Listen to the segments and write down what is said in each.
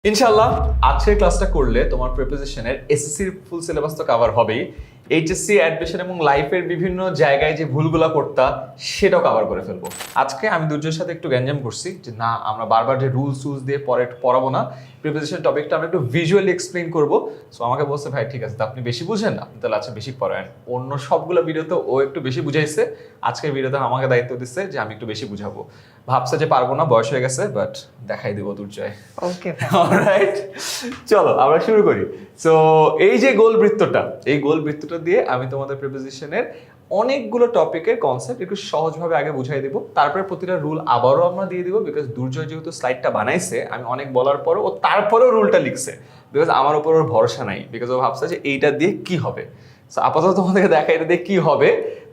ইনশাআল্লাহ আজকের ক্লাসটা করলে তোমার প্রিপোজিশনের এসএসসির ফুল সিলেবাস তো কভার হবেই, এইচএসসি অ্যাডমিশন এবং লাইফের বিভিন্ন জায়গায় যে ভুলগুলো করতা সেটাও কভার করে ফেলবো। আজকে আমি দুর্জয়ের সাথে একটু গ্যাঞ্জাম করছি যে না আমরা বারবার যে রুলস দিয়ে পড়াবো না, প্রিপোজিশন টপিকটা আমরা একটু ভিজুয়ালি এক্সপ্লেইন করবো। সো আমাকে বলছে ভাই ঠিক আছে, আপনি বেশি বুঝেন, আপনি তাহলে আচ্ছা বেশি পড়ায়েন। অন্য সবগুলো ভিডিওতে ও একটু বেশি বুঝাইছে, আজকের ভিডিওতে আমাকে দায়িত্ব দিচ্ছে যে আমি একটু বেশি বুঝাবো। ভাবছে যে পারবো না, বয়স হয়ে গেছে, বাট দেখাই দেবো দুর্জয়। ওকে অলরাইট, চলো আমরা শুরু করি। সো এই যে গোল বৃত্তটা, এই গোল বৃত্তটা দিয়ে আমি তোমাদের প্রিপোজিশনের অনেকগুলো টপিকের কনসেপ্ট একটু সহজভাবে আগে বুঝাই দিব, তারপরে প্রতিটা রুল আবারও আমরা দিয়ে দিব। বিকজ দুর্জয় যেহেতু স্লাইডটা বানাইছে, আমি অনেক বলার পরও ও তারপরেও রুলটা লিখছে, বিকজ আমার উপর ওর ভরসা নাই, বিকজ ও ভাবছে যে এইটা দিয়ে কি হবে। সো আপাতত তোমাদেরকে দেখা এটা দিয়ে কি হবে,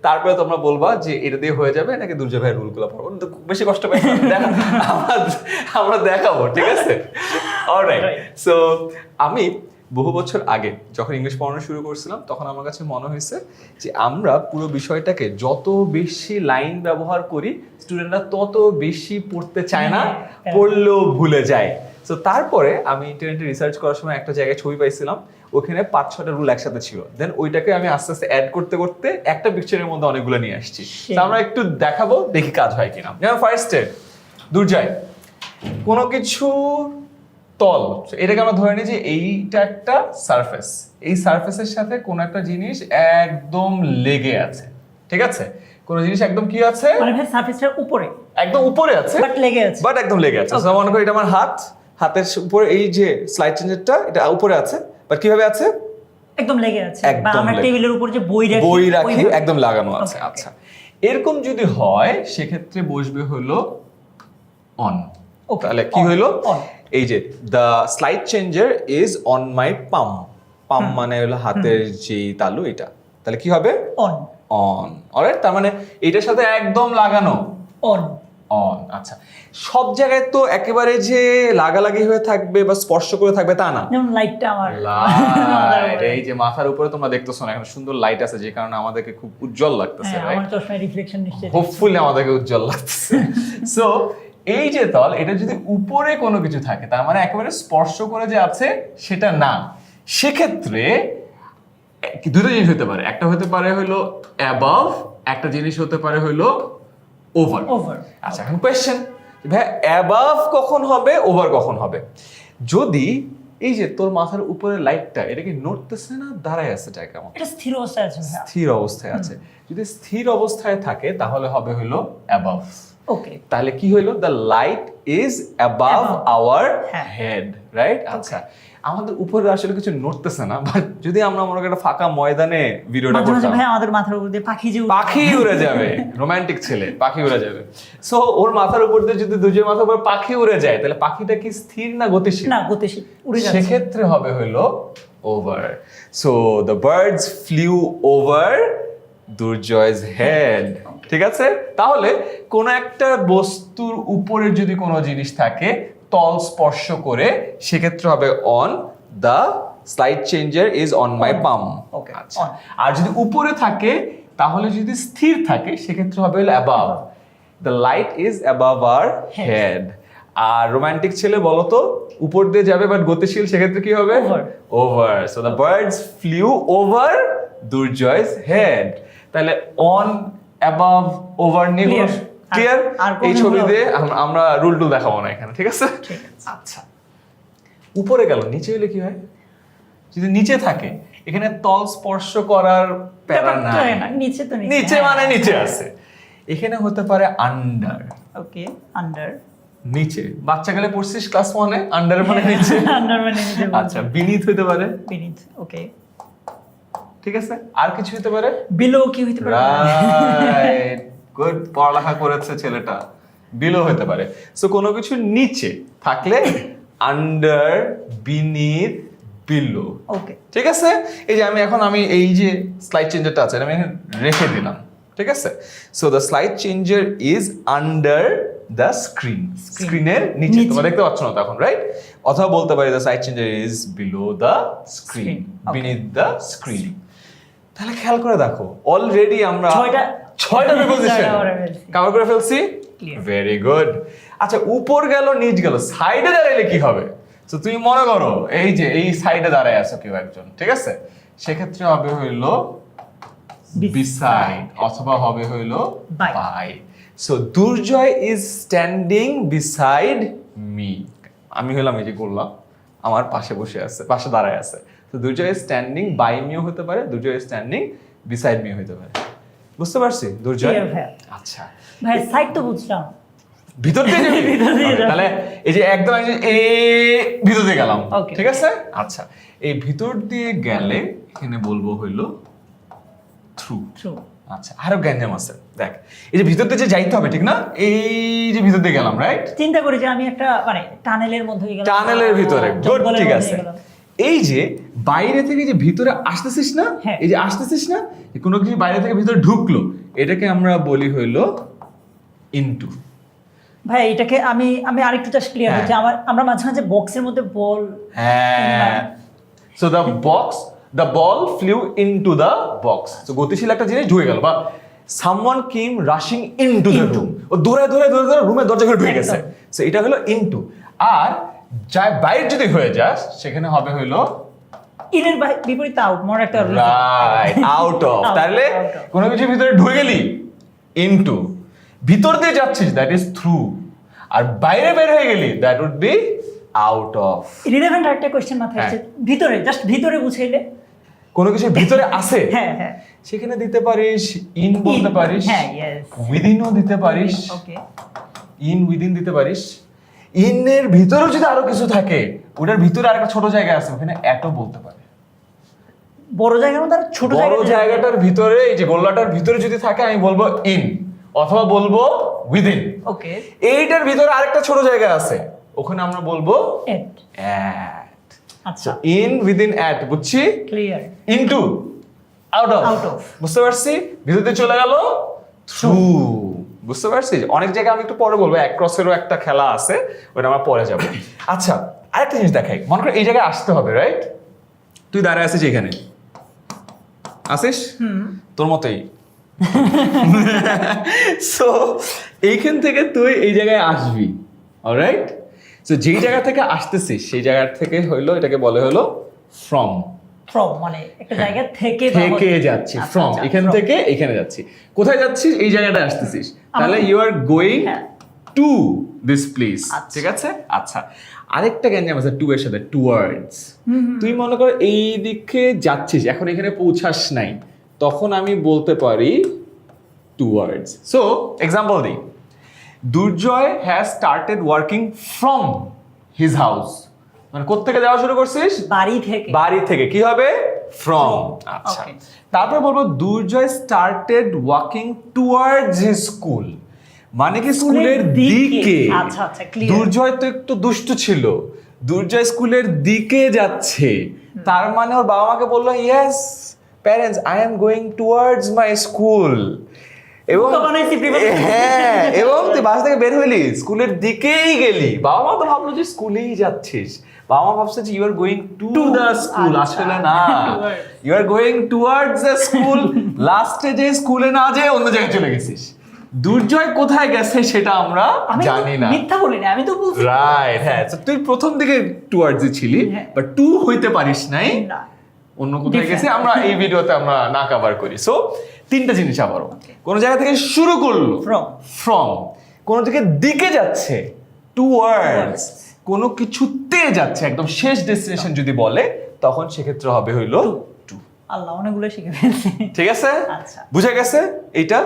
তারপরে তোমরা বলবা যে এটা দিয়ে হয়ে যাবে নাকি দুর্জয় ভাইয়ের রুলগুলো পড়বো। বেশি কষ্ট পাই আমরা দেখাবো, ঠিক আছে? অলরাইট, সো আমি বহু বছর আগে যখন ইংলিশ পড়ানো শুরু করছিলাম, তখন আমার কাছে মনে হয়েছে যে আমরা পুরো বিষয়টাকে যত বেশি লাইন ব্যবহার করি, স্টুডেন্টরা তত বেশি পড়তে চায় না, পড়লেও ভুলে যায়। তো তারপরে আমি ইন্টারনেটে রিসার্চ করার সময় একটা জায়গায় ছবি পাইছিলাম, ওখানে 5-6টা রুল একসাথে ছিল। দেন ওইটাকে আমি আস্তে আস্তে অ্যাড করতে করতে একটা পিকচারের মধ্যে অনেকগুলো নিয়ে আসছি। তো আমরা একটু দেখাবো, দেখি কাজ হয় কিনা। যেমন ফার্স্টে দুর্জয়, কোনো কিছু তল, এটাকে আমরা ধরে নিই যে এইটা একটা সারফেস, এই সারফেসের সাথে কোনো একটা জিনিস একদম লেগে আছে, ঠিক আছে? কোনো জিনিস একদম কি আছে, মানে ভাই সারফেসটার উপরে, একদম উপরে আছে, বাট লেগে আছে, বাট একদম লেগে আছে। সো মনে করি এটা আমার হাত, হাতের উপরে এই যে স্লাইড চেঞ্জারটা, এটা উপরে আছে, বাট কিভাবে আছে, একদম লেগে আছে। বা একদম আমরা লেগে। টেবিলের উপর যে বই রাখি, বই রাখি ওইভাবে। একদম লাগানো আছে। Okay, okay. আচ্ছা, এরকম যদি হয় সেক্ষেত্রে বসবে হলো অন। Okay, তাহলে কি on, হলো, on. এই যে the slide changer is on my palm, palm মানে হলো হাতের যে তালু, এটা তাহলে কি হবে, অন অন। অলরাইট, তার মানে এটার সাথে একদম লাগানো, অন অন। আচ্ছা, সব জায়গায় তো একেবারে যে লাগালাগি হয়ে থাকবে বা স্পর্শ করে থাকবে তা না। যেমন লাইটটা আমার লাইট, এই যে মাথার উপরে তোমরা দেখতেছো না, এখন সুন্দর লাইট আছে যে কারণে আমাদেরকে খুব উজ্জ্বল লাগতেছে, হ্যাঁ, রাইট? আমার চশমায় রিফ্লেকশন নিশ্চয়ই। হোপফুলি আমাদেরকে উজ্জ্বল লাগতেছে। সো এই যে তল, এটা যদি উপরে কোনো কিছু থাকে, তার মানে একেবারে স্পর্শ করে যে আছে সেটা না। সেক্ষেত্রে দুটো জিনিস হতে পারে, একটা হতে পারে হলো অ্যাবাভ, একটা জিনিস হতে পারে হলো ওভার। ওভার। আচ্ছা, এখন কোয়েশ্চেন, ভাই অ্যাবাভ কখন হবে, ওভার কখন হবে? যদি এই যে তোর মাথার উপরে লাইটটা, এটা কি নড়তেছে না দাঁড়ায় আছে জায়গা মতো? এটা স্থির অবস্থায় আছে ভাই। স্থির অবস্থায় আছে। যদি স্থির অবস্থায় থাকে তাহলে হবে হলো অ্যাবাভ। ওকে, তাহলে কি হইলো, the light is above our হ্যাঁ। Head, right? আচ্ছা, আমাদের উপরে আসলে কিছু নড়তেছে না, বাট যদি আমরা মনে করি একটা ফাঁকা ময়দানে ভিডিওটা মাঝে মাঝে করতাম, ভাই আমাদের মাথার উপর দিয়ে পাখি যে পাখি উড়ে যাবে, রোমান্টিক ছেলে, পাখি উড়ে যাবে। সো ওর মাথার উপর দিয়ে যদি দুজনের মাথার উপর পাখি উড়ে যায়, তাহলে পাখিটা কি স্থির না গতিশীল? না, গতিশীল, উড়ে যাচ্ছে। সেক্ষেত্রে হবে হলো over. So the birds flew over Durjoy's head, ঠিক আছে? তাহলে কোন একটা বস্তুর উপরে যদি কোনো জিনিস থাকে তল স্পর্শ করে, সেক্ষেত্রে হবে on the slide changer is on my palm. Okay, আচ্ছা, on. আর যদি উপরে থাকে, তাহলে যদি স্থির থাকে সেক্ষেত্রে হবে হলো above, the light is above our head. আর রোমান্টিক ছেলে বলো তো, উপর দিয়ে যাবে বাট গতিশীল, সেক্ষেত্রে কি হবে, Over. Over. So the birds flew over Durjoy's head. তাহলে অন, অ্যাবাভ, ওভার নিয়ে Clear. ক্লিয়ার? আর কোনো এই ছবি হলো? দিয়ে আমরা রুল টুল দেখাবো না এখানে, ঠিক আছে? ঠিক আছে। আচ্ছা, উপরে গেল, নিচে হলে কি হয়? যদি নিচে থাকে, এখানে তল স্পর্শ করার প্যারা ব্যাপারটা নাই, না, নিচে তো নিচে। নিচে মানে নিচে আছে। এখানে হতে পারে আন্ডার, ওকে, আন্ডার। নিচে। বাচ্চা গেলে পড়ছিস ক্লাস 1-এ, আন্ডার মানে নিচে। আন্ডার মানে নিচে। আচ্ছা, বিনিথ হতে পারে, বিনিথ। ওকে, ঠিক আছে? আর কিছু হতে পারে, বিলো কি হইতে পারে? রাইট, গুড, পড়ালেখা করেছে ছেলেটা। বিলো হতে পারে। সো কোনো কিছু নিচে থাকলে আন্ডার, বিনিথ, বিলো। ওকে, ঠিক আছে? এই যে আমি এই যে স্লাইড চেঞ্জারটা আছে, আমি এখানে রেখে দিলাম, ঠিক আছে? So the slide changer is under the screen, স্ক্রিনের নিচে। তোমরা দেখতে পাচ্ছ না তখন, রাইট? অথবা বলতে পারি the slide changer is below the screen, beneath the screen. তাহলে খেয়াল করে দেখো, অলরেডি আমরা 6টা প্রিপোজিশন কভার করে ফেলছি। Clear. Very good. আচ্ছা, উপর গেল, নিচ গেল, সাইডে দাঁড়াইলে কি হবে? তো তুমি মনে করো এই যে এই সাইডে দাঁড়ায় আছো কেউ একজন, ঠিক আছে? সেক্ষেত্রে হবে হইলো beside অথবা হবে হইলো By. by. So Durjoy is standing beside me. আমি হলাম এই যে করলাম, আমার পাশে বসে আছে, পাশে দাঁড়ায় আছে। তো দুর্জয় is standing by me ও হতে পারে, দুর্জয় is standing beside me ও হতে পারে। বুঝতে পারছি দুর্জয়? Clear ভাইয়া। আচ্ছা, ভাই সাইড তো বুঝলাম। ভিতর দিয়ে যাবি? ভিতর দিয়ে Okay, যাবো। তাহলে এই যে একদম এই ভিতর দিয়ে গেলাম, Okay. ঠিক আছে? আচ্ছা, এই ভিতর দিয়ে গেলে এখানে বলবো হইলো থ্রু। True. আচ্ছা, আরো গ্যাঞ্জাম আছে দেখ, এই যে ভিতর দিয়ে যে যাইতে হবে, ঠিক না? এই যে ভিতর দিয়ে গেলাম, রাইট? চিন্তা করি যে আমি একটা মানে টানেলের মধ্যে গেলাম, টানেলের ভিতরে, গুড, জঙ্গলের ঠিক মধ্যে আছে। গেলাম। এই যে বাইরে থেকে যে ভিতরে আসতেছিস না, হ্যাঁ। এই যে আসতেছিস না, কোনো কিছু বাইরে থেকে ভিতরে ঢুকলো, এটাকে আমরা বলি হইলো ইনটু। ভাই এটাকে আমি আমি আরেকটু জাস্ট ক্লিয়ার হ্যাঁ। হচ্ছে, আমরা মাঝে মাঝে বক্সের মধ্যে বল হ্যাঁ, so the ball flew into the box. তো গতিশীল একটা জিনিস ঢুকে গেল, বা someone came rushing into the room, ও দৌড়ায় রুমের দরজা খুলে ঢুকে গেছে। সো এটা হলো ইনটু। আর যাই বাইরে যদি হয়ে যাস সেখানে হবে হইলো ইনের বিপরীত আউট, মোর একটা রাইট, আউট অফ। Out, তাহলে out of. কোনো কিছু ভিতরে ঢুকে গেলি ইনটু, ভিতর দিয়ে যাচ্ছিস দ্যাট ইজ থ্রু, আর বাইরে বের হয়ে গেলি that would be out of. Relevant একটা কোশ্চেন মাথায় হ্যাঁ। আসছে, ভিতরে জাস্ট ভিতরে বুঝাইলে। কোনো কিছু ভিতরে আছে হ্যাঁ হ্যাঁ সেখানে দিতে পারিস ইন বলতে পারিস, হ্যাঁ ইয়েস উইদিনও দিতে পারিস, ওকে ইন উইদিন দিতে পারিস। ইনের ভিতরেও যদি আরো কিছু থাকে, ওটার ভিতরে আরেকটা ছোট জায়গা আছে, ওখানে এটও বলতে পারে। বড় জায়গার মধ্যে আর ছোট বড় জায়গাটার ভিতরে, এই যে গোল্লাটার ভিতরে যদি থাকে আমি বলবো ইন অথবা বলবো উইদিন। ওকে এইটার ভিতরে আরেকটা ছোট জায়গা আছে, ওখানে আমরা বলবো এট অ্যাট। আচ্ছা ইন উইদিন অ্যাট, বুঝছি? Clear into, out of, Out of. বুঝতে পারছি? ভিতর দিয়ে চলে গেল থ্রু, বুঝতে পারছি? অনেক জায়গায় আমি একটু পরে বলবো, অ্যাক্রসেরও একটা খেলা আছে, ওটা আমরা পরে যাব। আচ্ছা, আরেকটা জিনিস দেখাই, মনে করো এই জায়গায় আসতে হবে, রাইট? তুই দাঁড়ায় আছিস এখানে, আসিস তোর মতোই। সো এইখান থেকে তুই এই জায়গায় আসবি, অলরাইট? সো যেই জায়গা থেকে আসতেছিস সেই জায়গা থেকে হইলো, এটাকে বলে হলো ফ্রম। ফ্রম মানে একটা জায়গা থেকে থেকে যাচ্ছি, আচ্ছা, ফ্রম, আচ্ছা, এখান from. থেকে এখানে যাচ্ছি। কোথায় যাচ্ছিস? এই জায়গাটায় আসতেছিস, তাহলে ইউ আর গোয়িং হ্যাঁ। টু দিস প্লেস, আচ্ছা। ঠিক আছে? আচ্ছা, আরেকটা গ্যাঞ্জাম আছে টু এর সাথে, টুয়ার্ডস। তুই মনে কর এই দিকে যাচ্ছিস, এখন এখানে পৌঁছাস নাই, তখন আমি বলতে পারি টুয়ার্ডস। সো এক্সাম্পল দিই, Durjoy has started working from his house, মানে কোত্থেকে যাওয়া শুরু করছিস? বাড়ি থেকে বাড়ি থেকে, কি হবে? ফ্রম। From, আচ্ছা, okay. তারপর বলবো Durjoy started walking towards his school, মানে কি স্কুলের দিকে। আচ্ছা আচ্ছা ক্লিয়ার দুর্জয় তো একটু দুষ্টু ছিল, দুর্জয় স্কুলের দিকে যাচ্ছে, তার মানে ওর বাবা মাকে বললো yes parents I am going towards my school. এবং তো বানাইছি preparation। হ্যাঁ, এবং তুই বাসা থেকে বের হইলি, স্কুলের দিকেই গেলি, বাবা মা তো ভাবলো যে স্কুলেই যাচ্ছিস, বাবা মা ভাবছে যে you are going to the school, আচ্ছা। আসলে না, Towards. You are going towards the school. লাস্টে যে স্কুলে না যেয়ে অন্য জায়গায় চলে গেছিস। দুর্জয় কোথায় গেছে সেটা আমরা আমি তো জানি না, মিথ্যা বলি না, আমি তো বলছি রাইট? হ্যাঁ, so তুই প্রথম দিকে টুয়ার্ডস ছিলি, হ্যাঁ। বাট টু হইতে পারিস নাই, না অন্য কোথায় Different. গেছে আমরা এই ভিডিওতে আমরা না কভার করি। সো তিনটা জিনিস আবারও, কোন জায়গা থেকে শুরু করলো From. ফ্রম, কোন দিকে যাচ্ছে টুয়ার্ডস, কোন কিছুতে যাচ্ছে একদম শেষ ডেস্টিনেশন যদি বলে, তখন সেক্ষেত্রে হবে হইলো টু। আল্লাহ অনেকগুলো শিখে ফেলছি। ঠিক আছে? আচ্ছা। বুঝে গেছে এইটা?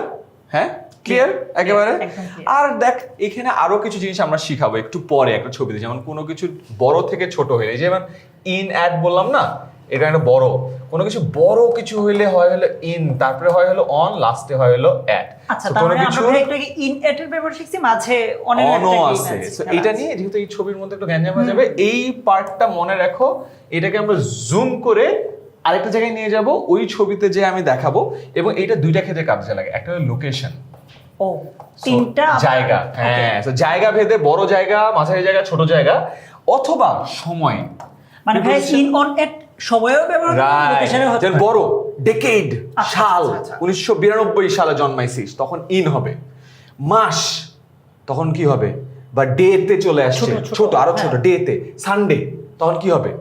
হ্যাঁ, ক্লিয়ার একেবারে? একদম clear. আর দেখ এখানে আরো কিছু জিনিস আমরা শিখাবো একটু পরে একটা ছবিতে, যেমন কোনো কিছু বড় থেকে ছোট হইলে, যেমন ইন অ্যাট বললাম না, এটা একটা বড়, কোনো কিছু বড় কিছু হইলে হয় হলো ইন, তারপরে হয় হলো অন, লাস্টে হয় হলো অ্যাট। আচ্ছা তার মানে আমরা ভাই একটু ইন এটের ব্যাপার শিখছি, মাঝে অনেক অনও আছে। সো এটা নিয়ে যেহেতু এই ছবির মধ্যে একটু গ্যাঞ্জাম হয়ে যাবে, এই পার্টটা মনে রাখো, এটাকে আমরা জুম করে আরেকটা জায়গায় নিয়ে যাব, ওই ছবিতে যে আমি দেখাবো, এবং এটা দুইটা ক্ষেত্রে কাজে লাগে, একটা হলো লোকেশন, ও তিনটা জায়গা, হ্যাঁ, তো জায়গা ভেদে বড় জায়গা, মাঝারি জায়গা, ছোট জায়গা, অথবা সময়, মানে ভাই ইন অন এট সময়ও ব্যবহার করি, লোকেশনে হতে যেমন পারে। বড় ডেকেড, আচ্ছা, সাল, আচ্ছা, আচ্ছা। 1992 সালে জন্মাইছিস, তখন ইন হবে। মাস, তখন কি হবে? বা ডে তে চলে আসছে, ছোট, ছোট, ছোট আরো ছোট হ্যাঁ। ডে তে, সানডে, তখন কি হবে?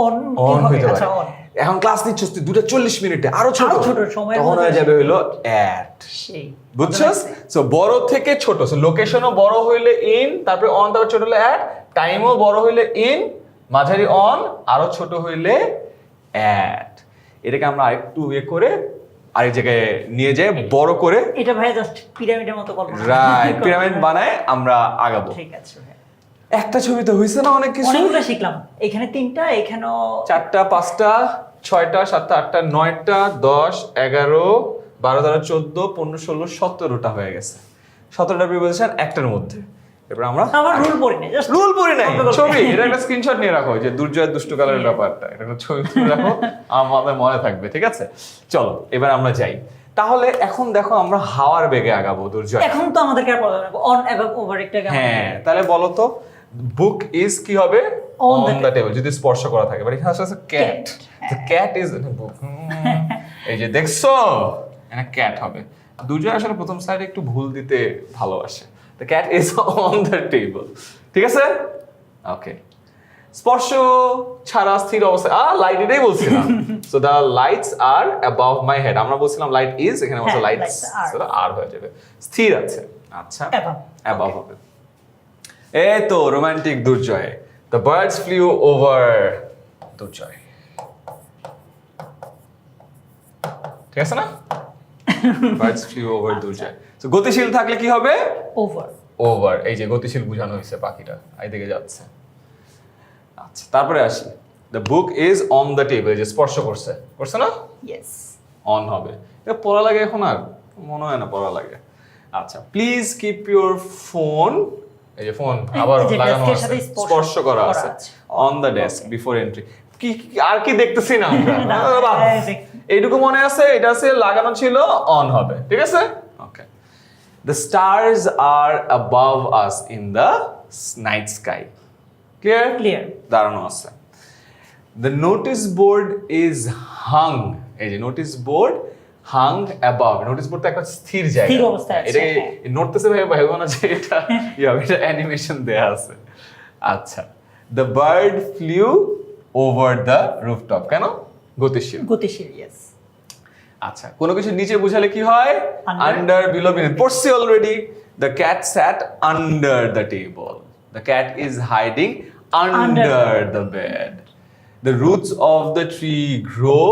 অন অন হইতে আচ্ছা পারে। অন এখন ক্লাস নিচ্ছিস তুই 2:40 মিনিটে, আরো ছোট, আরো ছোট, সময়ের তখন মধ্যে হয়ে যাবে হলো অ্যাট। সেই বুঝছস? সো বড় থেকে ছোট, সো লোকেশনও বড় হইলে ইন, তারপরে অন, তারপর ছোট হলে অ্যাট, টাইমও বড় হইলে ইন, মাঝারি অন, আরো ছোট হইলে অ্যাট। এটাকে আমরা আরেকটু করে আরেক জায়গায় নিয়ে যাই, বড় করে, এটা ভাই জাস্ট পিরামিডের মতো কল্পনা রাইট, পিরামিড বানায় আমরা আগাবো। ঠিক আছে ভাই, একটা ছবিতে হইছে না অনেক কিছু? অনেকগুলো শিখলাম, এখানে 3টা, এখানেও 4টা 5টা 6টা 7টা 8টা 9টা 10 11 12 13 14 15 16 17টা হয়ে গেছে। 17টা প্রিপোজিশন একটার মধ্যে। এবার আমরা আমার রুল পড়ি না, জাস্ট রুল পড়ি নাই, ছবি, এটা একটা স্ক্রিনশট নিয়ে রাখো যে দুর্জয়ের দুষ্ট কালের ব্যাপারটা, এটা একটা ছবি তুলে রাখো, আমাদের মনে থাকবে, ঠিক আছে? চলো এবার আমরা যাই। তাহলে এখন দেখো আমরা হাওয়ার বেগে আগাবো দুর্জয়। এখন তো আমাদেরকে আর পড়া লাগবে, অন অ্যাবভ ওভার একটা হ্যাঁ, তাহলে বলো তো বুক ইজ কি হবে? On on the the table, যদি স্পর্শ করা থাকে। বাট এখানে আছে ক্যাট, দ্য ক্যাট ইজ বুক। এই যে দেখছো, এখানে ক্যাট হবে। দুর্জয় আসলে প্রথম স্লাইডে একটু ভুল দিতে ভালোবাসে। The cat is on the table, ঠিক আছে? ওকে, স্পর্শ ছাড়া স্থির অবস্থায়, লাইট, এটাই বলছিলাম। So the lights are above my head, আমরা বলছিলাম লাইট ইজ, এখানে বলছে হ্যাঁ, লাইটস, lights are। আর হয়ে যাবে, স্থির আছে। আচ্ছা, Above। অ্যাবাভ হবে। এই তো romantic Durjoy. The birds flew over Durjoy, ঠিক আছে না? Birds flew over Durjoy. তো গতিশীল থাকলে কি হবে? ওভার। ওভার, এই যে গতিশীল বোঝানো হয়েছে, পাখিটা এইদিকে যাচ্ছে। আচ্ছা, তারপরে আসি, the book is on the table, যে স্পর্শ করছে, করছে না? ইয়েস। অন হবে। এটা পড়া লাগে এখন আর? মনে হয় না পড়া লাগে। আচ্ছা, প্লিজ কিপ ইউর ফোন, এই যে ফোন আবার এই যে লাগানো ডেস্কের আছে, সাথে স্পর্শ করা আছে, on the desk before entry. কি আর কি দেখতেছি না আমরা? বাহ, এইটুকু মনে আছে, এটা আছে লাগানো ছিল, অন হবে, ঠিক আছে? Okay, the stars are above us in the night sky, clear? Clear. দাঁড়ানো আছে। The notice board is hung, এই যে notice board hung above, notice board তো একটা স্থির জায়গা, স্থির অবস্থায় আছে, এটা হ্যাঁ। নড়তেছে ভাইবো না যে এটা এটা অ্যানিমেশন দেয়া আছে। আচ্ছা, the bird flew over the rooftop, কেন? গতিশীল। গতিশীল, ইয়েস। আচ্ছা, কোনো কিছু নিচে বুঝালে কি হয়? Under। আন্ডার, বিলো, বিনিথ, পড়ছি already. The cat sat under the table, the cat is hiding under the bed, the roots of the tree grow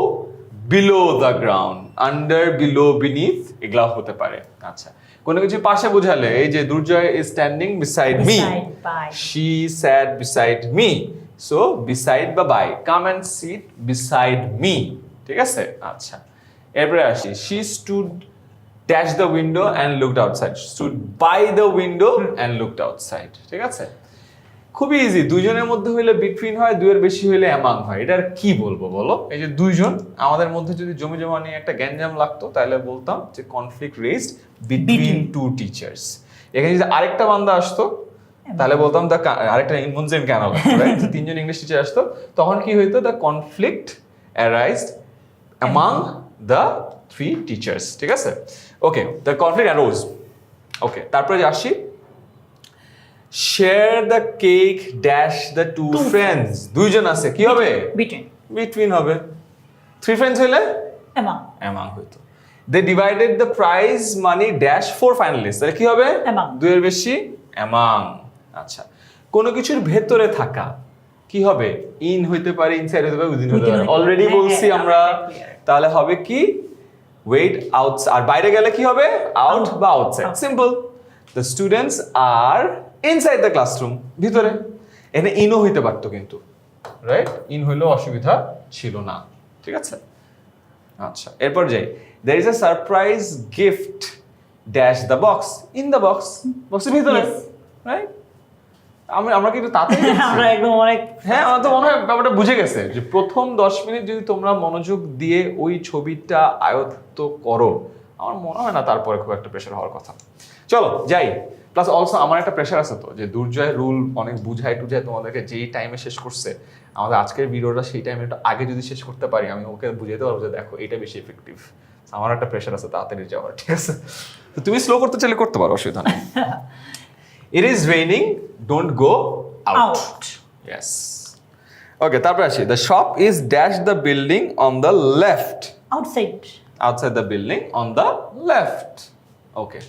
below the ground, under, below, beneath, এগুলা হতে পারে। আচ্ছা, কোনো কিছু পাশে বোঝালে, এই যে দুর্জয় is standing beside me, Beside, by। she sat beside me, so beside বা by, come and sit beside me, ঠিক আছে? আচ্ছা, এরপরে আসি, she stood dash the window and looked outside, stood by the window and looked outside, ঠিক আছে? খুবই easy, দুইজনের মধ্যে হইলে বিটুইন হয়, দুইয়ের বেশি হইলে অ্যামাং হয়। এটা আর কি বলবো বলো? এই যে দুইজন, আমাদের মধ্যে যদি জমি জমা নিয়ে একটা গ্যাঞ্জাম লাগতো, তাহলে বলতাম যে conflict raged between two teachers. এখানে যদি আরেকটা বান্দা আসতো, তাহলে বলতাম দ্য, আরেকটা ইনমুনজেন কেন লাগতো, রাইট? তিনজন ইংলিশ টিচার আসতো, তখন কি হইতো? The conflict arised among the three teachers, ঠিক আছে? Okay, the conflict arose. Okay, তারপরে যে আসি, share the cake dash the two friends, দুইজন আছে, কি হবে? বিটুইন। বিটুইন হবে। থ্রি ফ্রেন্ডস হইলে অ্যামাং। অ্যামাং হইতো। they divided the prize money dash for finalists, তাহলে কি হবে? Among। দুইয়ের বেশি অ্যামাং। আচ্ছা, কোনো কিছুর ভেতরে থাকা কি হবে? ইন হইতে পারে, ইনসাইড হইতে পারে, উইদিন হইতে Within পারে, হইতে পারে। অলরেডি হ্যাঁ, বলছি হ্যাঁ, আমরা। clear। তাহলে হবে কি? ওয়েট আউট, আর বাইরে গেলে কি হবে? আউট বা outside, simple. The students are inside the classroom, ভিতরে। এখানে ইনও হইতে পারতো কিন্তু, রাইট? ইন হইলেও অসুবিধা ছিল না, ঠিক আছে? আচ্ছা, এরপর যাই, there is a surprise gift dash the box, in the box, বক্সের ভিতরে, Yes। রাইট? আমরা কিন্তু তাতেই আমরা একদম অনেক, হ্যাঁ, আমার তো মনে হয় ব্যাপারটা বুঝে গেছে যে প্রথম 10 মিনিট যদি তোমরা মনোযোগ দিয়ে ওই ছবিটা আয়ত্ত করো, আমার মনে হয় না তারপরে খুব একটা প্রেশার হওয়ার কথা। চলো যাই। প্লাস অলসো আমার একটা প্রেশার আছে তো, যে দুর্জয় রুল অনেক বুঝায় টুঝায় তোমাদেরকে, যেই টাইমে শেষ করছে আমাদের আজকের ভিডিওটা, সেই টাইমে একটু আগে যদি শেষ করতে পারি, আমি ওকে বুঝাইতে পারবো যে দেখো এটা বেশি এফেক্টিভ। আমার একটা প্রেশার আছে তাড়াতাড়ি যাওয়ার, ঠিক আছে? তো তুমি স্লো করতে চাইলে করতে পারো, অসুবিধা নেই। It is raining, don't go out. Out. Yes. Okay, তারপর আসি, the shop is dash the building on the left. Outside. Outside the building on the left. Okay,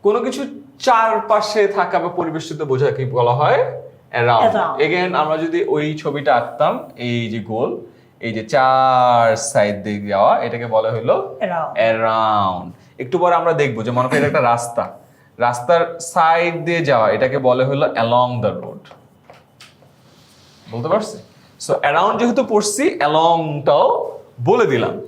কোনো কিছু চারপাশে থাকা বা পরিবেষ্টিত বোঝা কি বলা হয়? অ্যারাউন্ড। Around. এগেন আমরা যদি ওই ছবিটা আঁকতাম, এই যে গোল, এই যে চার সাইড দিয়ে যাওয়া, এটাকে বলা হলো Around. অ্যারাউন্ড। একটু পরে আমরা দেখবো যে মনে করি এটা একটা রাস্তা, রাস্তার সাইড দিয়ে যাওয়া, এটাকে বলে হলো অ্যালং দ্য রোড। বলতে পারছি? সো অ্যারাউন্ড যেহেতু পড়ছি, অ্যালংটাও বলে দিলাম।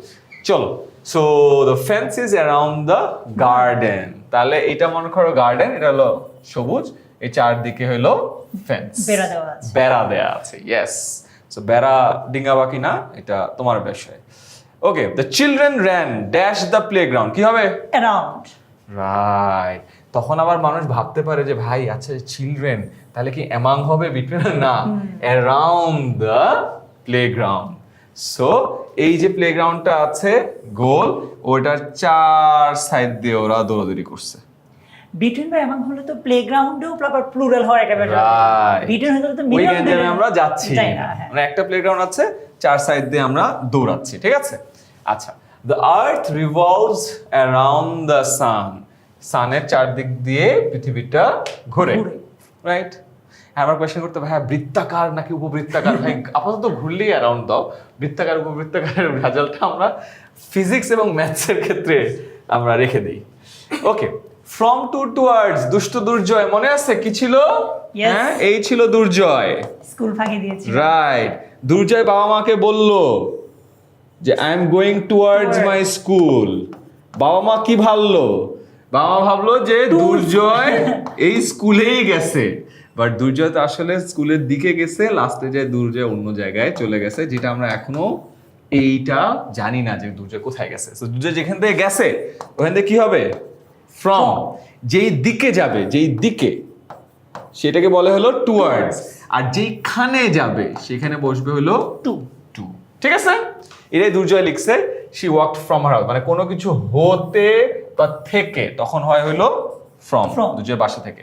চলো, so the fence is around the garden. তাহলে এটা মনে করো গার্ডেন, এটা হলো সবুজ, এই চারদিকে হলো ফেন্স, বেড়া দেওয়া আছে। বেড়া দেয়া আছে। ইয়েস। সো বেড়া ডিঙ্গাবা কিনা এটা তোমার বিষয়। Okay, the children ran dash the playground. কি হবে? অ্যারাউন্ড। রাইট। তখন আবার মানুষ ভাবতে পারে যে ভাই আচ্ছা চিলড্রেন তাহলে কি অ্যামাং হবে বিটুইন? না, অ্যারাউন্ড দ্য প্লেগ্রাউন্ড। সো এই যে প্লেগ্রাউন্ডটা আছে গোল, ওটার চার সাইড দিয়ে ওরা দৌড়াদৌড়ি করছে। বিটুইন বা এমন হলে তো প্লেগ্রাউন্ডেও প্রপার প্লুরাল হওয়ার একটা ব্যাপার। রাইট। বিটুইন হলে তো ওই মিডল গেঞ্জামে আমরা যাচ্ছি যাই না, হ্যাঁ। মানে একটা প্লেগ্রাউন্ড আছে, চার সাইড দিয়ে আমরা দৌড়াচ্ছি, ঠিক আছে? আচ্ছা, the earth revolves around the sun. সানের চারদিক দিয়ে পৃথিবীটা ঘোরে, ঘুরে। রাইট? আমার কোয়েশ্চেন করতে হবে, হ্যাঁ বৃত্তাকার নাকি উপবৃত্তাকার? ভাই আপাতত ঘুরলেই অ্যারাউন্ড দাও, বৃত্তাকার উপবৃত্তাকারের রেজাল্টটা আমরা ফিজিক্স এবং ম্যাথসের ক্ষেত্রে আমরা রেখে দিই। ওকে, ফ্রম টুয়ার্ডস, দুষ্ট দুর্জয়, মনে আছে কি ছিল? Yes. হ্যাঁ, এই ছিল দুর্জয়। স্কুল ফাঁকি দিয়েছি। রাইট। দুর্জয় বাবা মাকে বলল যে I am going towards my school. বাবা মা কি ভাবলো? বাবা মা ভাবলো যে দুর্জয় এই স্কুলেই গেছে, বাট দুর্জয় তো আসলে স্কুলের দিকে গেছে, লাস্টে যায় দুর্জয় অন্য জায়গায় চলে গেছে, যেটা আমরা এখনো এইটা জানি না যে দুর্জয় কোথায় গেছে। তো দুর্জয় যেখান থেকে গেছে ওখান থেকে কি হবে? ফ্রম। যেই দিকে যাবে, যেই দিকে, সেটাকে বলে হলো টুয়ার্ডস। আর যেইখানে যাবে সেখানে বসবে হলো টু। টু। ঠিক আছে? এটাই দুর্জয় লিখছে, she walked from her house, মানে কোনো কিছু হতে বা থেকে তখন হয় হলো ফ্রম, From. দুর্জয়ের বাসা থেকে।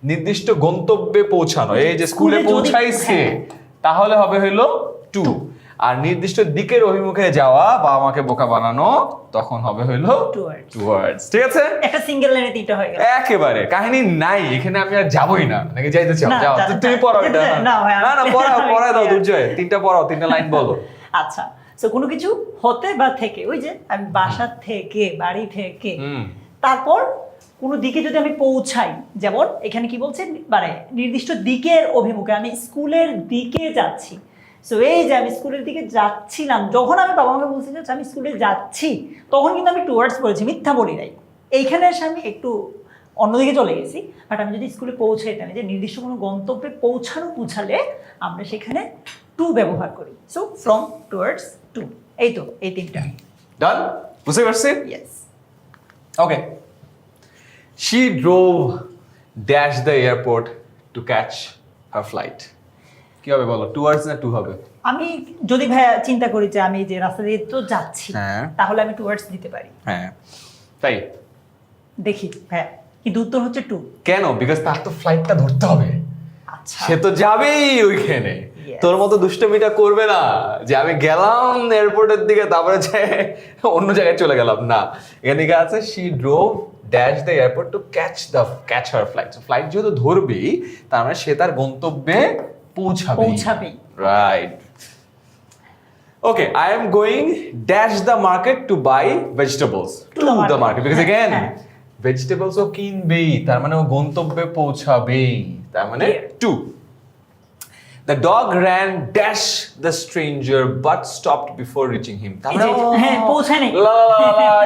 নির্দিষ্ট গন্তব্যে পৌঁছানো, এই যে স্কুলে স্কুলে যদি- পৌঁছাইছে, হ্যাঁ। তাহলে হবে হলো টু। আর নির্দিষ্ট দিকের অভিমুখে যাওয়া বা আমাকে বোকা বানানো, তখন হবে হলো Towards. টুয়ার্ডস। ঠিক আছে? একটা সিঙ্গেল লাইনে তিনটা হয়ে গেল। একেবারে কাহিনী নাই এখানে, আমি আর যাবোই না, নাকি যাইতে চাও? না, যাও, তুমি পড়াও এটা। না, ভাই, আমি- না না, পড়াও, আমি- পড়ায় দাও দুর্জয়, তিনটা পড়াও, তিনটা লাইন বলো। আচ্ছা, সো কোনো কিছু হতে বা থেকে, ওই যে আমি বাসা থেকে, বাড়ি থেকে, হুম। তারপর কোনো দিকে যদি আমি পৌঁছাই, যেমন এখানে কি বলছে, মানে নির্দিষ্ট দিকের অভিমুখে, আমি স্কুলের দিকে যাচ্ছি। সো এই যে আমি স্কুলের দিকে যাচ্ছিলাম, যখন আমি বাবা মাকে বলছি যে আমি স্কুলে যাচ্ছি, তখন কিন্তু আমি টুয়ার্ডস বলেছি, মিথ্যা বলি নাই। এইখানে এসে আমি একটু অন্যদিকে চলে গেছি, বাট আমি যদি স্কুলে পৌঁছাইতাম, যে নির্দিষ্ট কোনো গন্তব্যে পৌঁছানো বুঝালে আমরা সেখানে টু ব্যবহার করি। সো ফ্রম, টুয়ার্ডস, টু, এই তো এই তিনটা। ডান? বুঝতে পারছি? Yes. Okay. She drove dash the airport to catch her flight. কি হবে বলো? টুয়ার্ডস না টু হবে? আমি যদি ভাইয়া চিন্তা করি যে আমি যে রাস্তা দিয়ে তো যাচ্ছি, হ্যাঁ। তাহলে আমি টুয়ার্ডস দিতে পারি। হ্যাঁ। তাই? দেখি ভাইয়া, কিন্তু উত্তর হচ্ছে টু। কেন? বিকজ তার তো ফ্লাইটটা ধরতে হবে, আচ্ছা, সে তো যাবেই ওইখানে। Yes. তোর মতো দুষ্টমিটা করবে না যে আমি গেলাম এয়ারপোর্টের দিকে তারপরে যে অন্য জায়গায় চলে গেলাম, না। এখানে দিকে আছে she drove dash the airport to catch her flight. Flight যেহেতু ধরবেই, তার মানে সে তার গন্তব্যে পৌঁছাবেই। Right. Okay, I am going dash the market to buy vegetables. To the market, because again হ্যাঁ। ভেজিটেবলস ও কিনবেই, তার মানে ও গন্তব্যে পৌঁছাবেই, তার মানে to. The dog ran dash the stranger but stopped before reaching him. এই যে, হ্যাঁ, পৌঁছায় নাই।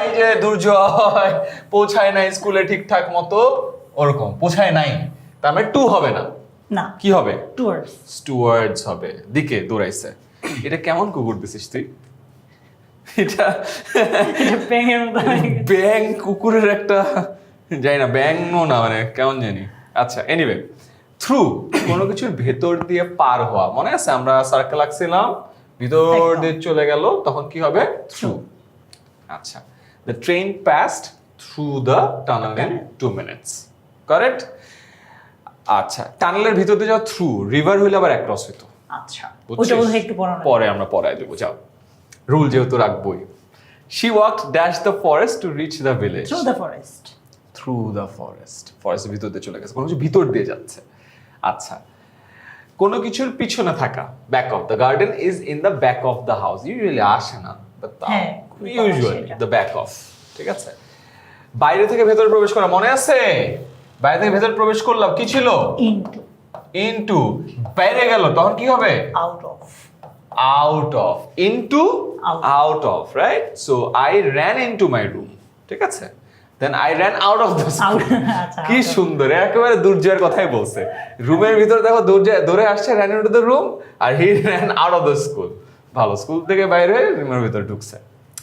এই যে দুর্জয় পৌঁছায় নাই স্কুলে ঠিকঠাক মতো, ওরকম পৌঁছায় নাই, তার মানে টু হবে না, না, কি হবে? টুয়ার্ডস। টুয়ার্ডস হবে, দিকে দৌড়াইছে। এটা কেমন কুকুর দিছিস তুই? এটা ব্যাঙের মতো হয়ে গেছে। ব্যাং কুকুরের একটা, জানি না ব্যাং না, মানে কেমন জানি। আচ্ছা, এনিওয়ে, থ্রু কোনো কিছুর ভেতর দিয়ে পার হওয়া, মনে আছে আমরা সার্কেল আঁকছিলাম, ভিতর একদম। দিয়ে চলে গেল, তখন কি হবে? থ্রু। আচ্ছা, the train passed through the tunnel in 2 minutes, correct? আচ্ছা, টানেলের ভিতর দিয়ে যাওয়া থ্রু, রিভার হইলে আবার অ্যাক্রস হইতো। আচ্ছা বুঝছিস? ওইটা বোধহয় একটু পড়ানো পরে আমরা পড়ায় দেবো, যাও। রুল যেহেতু রাখবোই। She walked dash the forest to reach the village. Through the forest. Through the forest. ফরেস্টের ভিতর দিয়ে চলে গেছে, কোনো কিছু ভিতর দিয়ে যাচ্ছে। আচ্ছা, কোনো কিছুর পিছনে থাকা, back of the garden is in the back of the house. Usually আসে না, বাট হ্যাঁ, ইউজুয়ালি সেটা। দ্য ব্যাক অফ, ঠিক আছে। বাইরে থেকে ভেতরে প্রবেশ করা, মনে আছে? বাইরে থেকে ভেতরে প্রবেশ করলাম, কি ছিল? ইনটু। ইনটু, বাইরে গেল, তখন কি হবে? Out of. Out of, into, Out. out of, right? So I ran into my room, ঠিক আছে? Then I ran out of the school. Out, আচ্ছা, কি out of. সুন্দর, একেবারে দুর্জয়ের কথাই বলছে। রুমের ভিতরে দেখো দৌড়ে আসছে, ran into the room, আর he ran out of the school. ভালো, স্কুল থেকে বাইরে হয়ে রুমের ভিতরে ঢুকছে।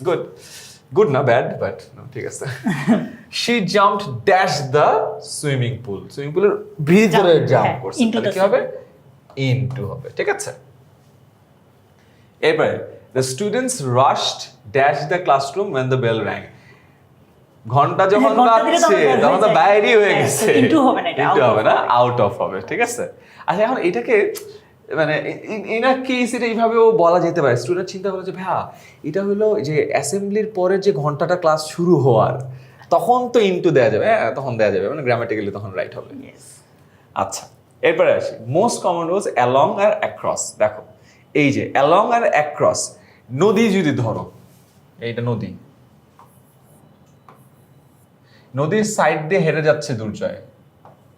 গুড, গুড না ব্যাড, বাট ঠিক আছে। She jumped dash the swimming pool. Swimming পুলের ভিতরে Jump, জাম্প হ্যাঁ, করছে, into তাহলে the কি হবে? ইনটু হবে, ঠিক আছে। এরপরে the students rushed dash the classroom when the bell rang. ঘন্টা যখন ঘন্টা দিলে বাজছে তখন তখন তো হয়ে যায়। বাইরেই হয়ে হ্যাঁ, গেছে, তো into হবে না, এটা into out হবে of না, হবে। আউট অফ হবে, ঠিক আছে। আচ্ছা, এখন এটাকে মানে ইনার কেস এটা এইভাবেও বলা যেতে পারে। স্টুডেন্ট চিন্তা করলো যে ভাইয়া এটা হলো যে অ্যাসেম্বলির পরে যে ঘন্টাটা ক্লাস শুরু হওয়ার, তখন তো ইনটু দেওয়া যাবে, হ্যাঁ তখন দেওয়া যাবে, মানে গ্রামাটিক্যালি তখন রাইট হবে। Yes. আচ্ছা, এরপরে আসি মোস্ট কমন ওয়াজ অ্যালং আর অ্যাক্রস। দেখো এই যে অ্যালং আর অ্যাক্রস, নদী যদি ধরো, এইটা নদী, নদীর সাইড দিয়ে হেঁটে যাচ্ছে দুর্জয়,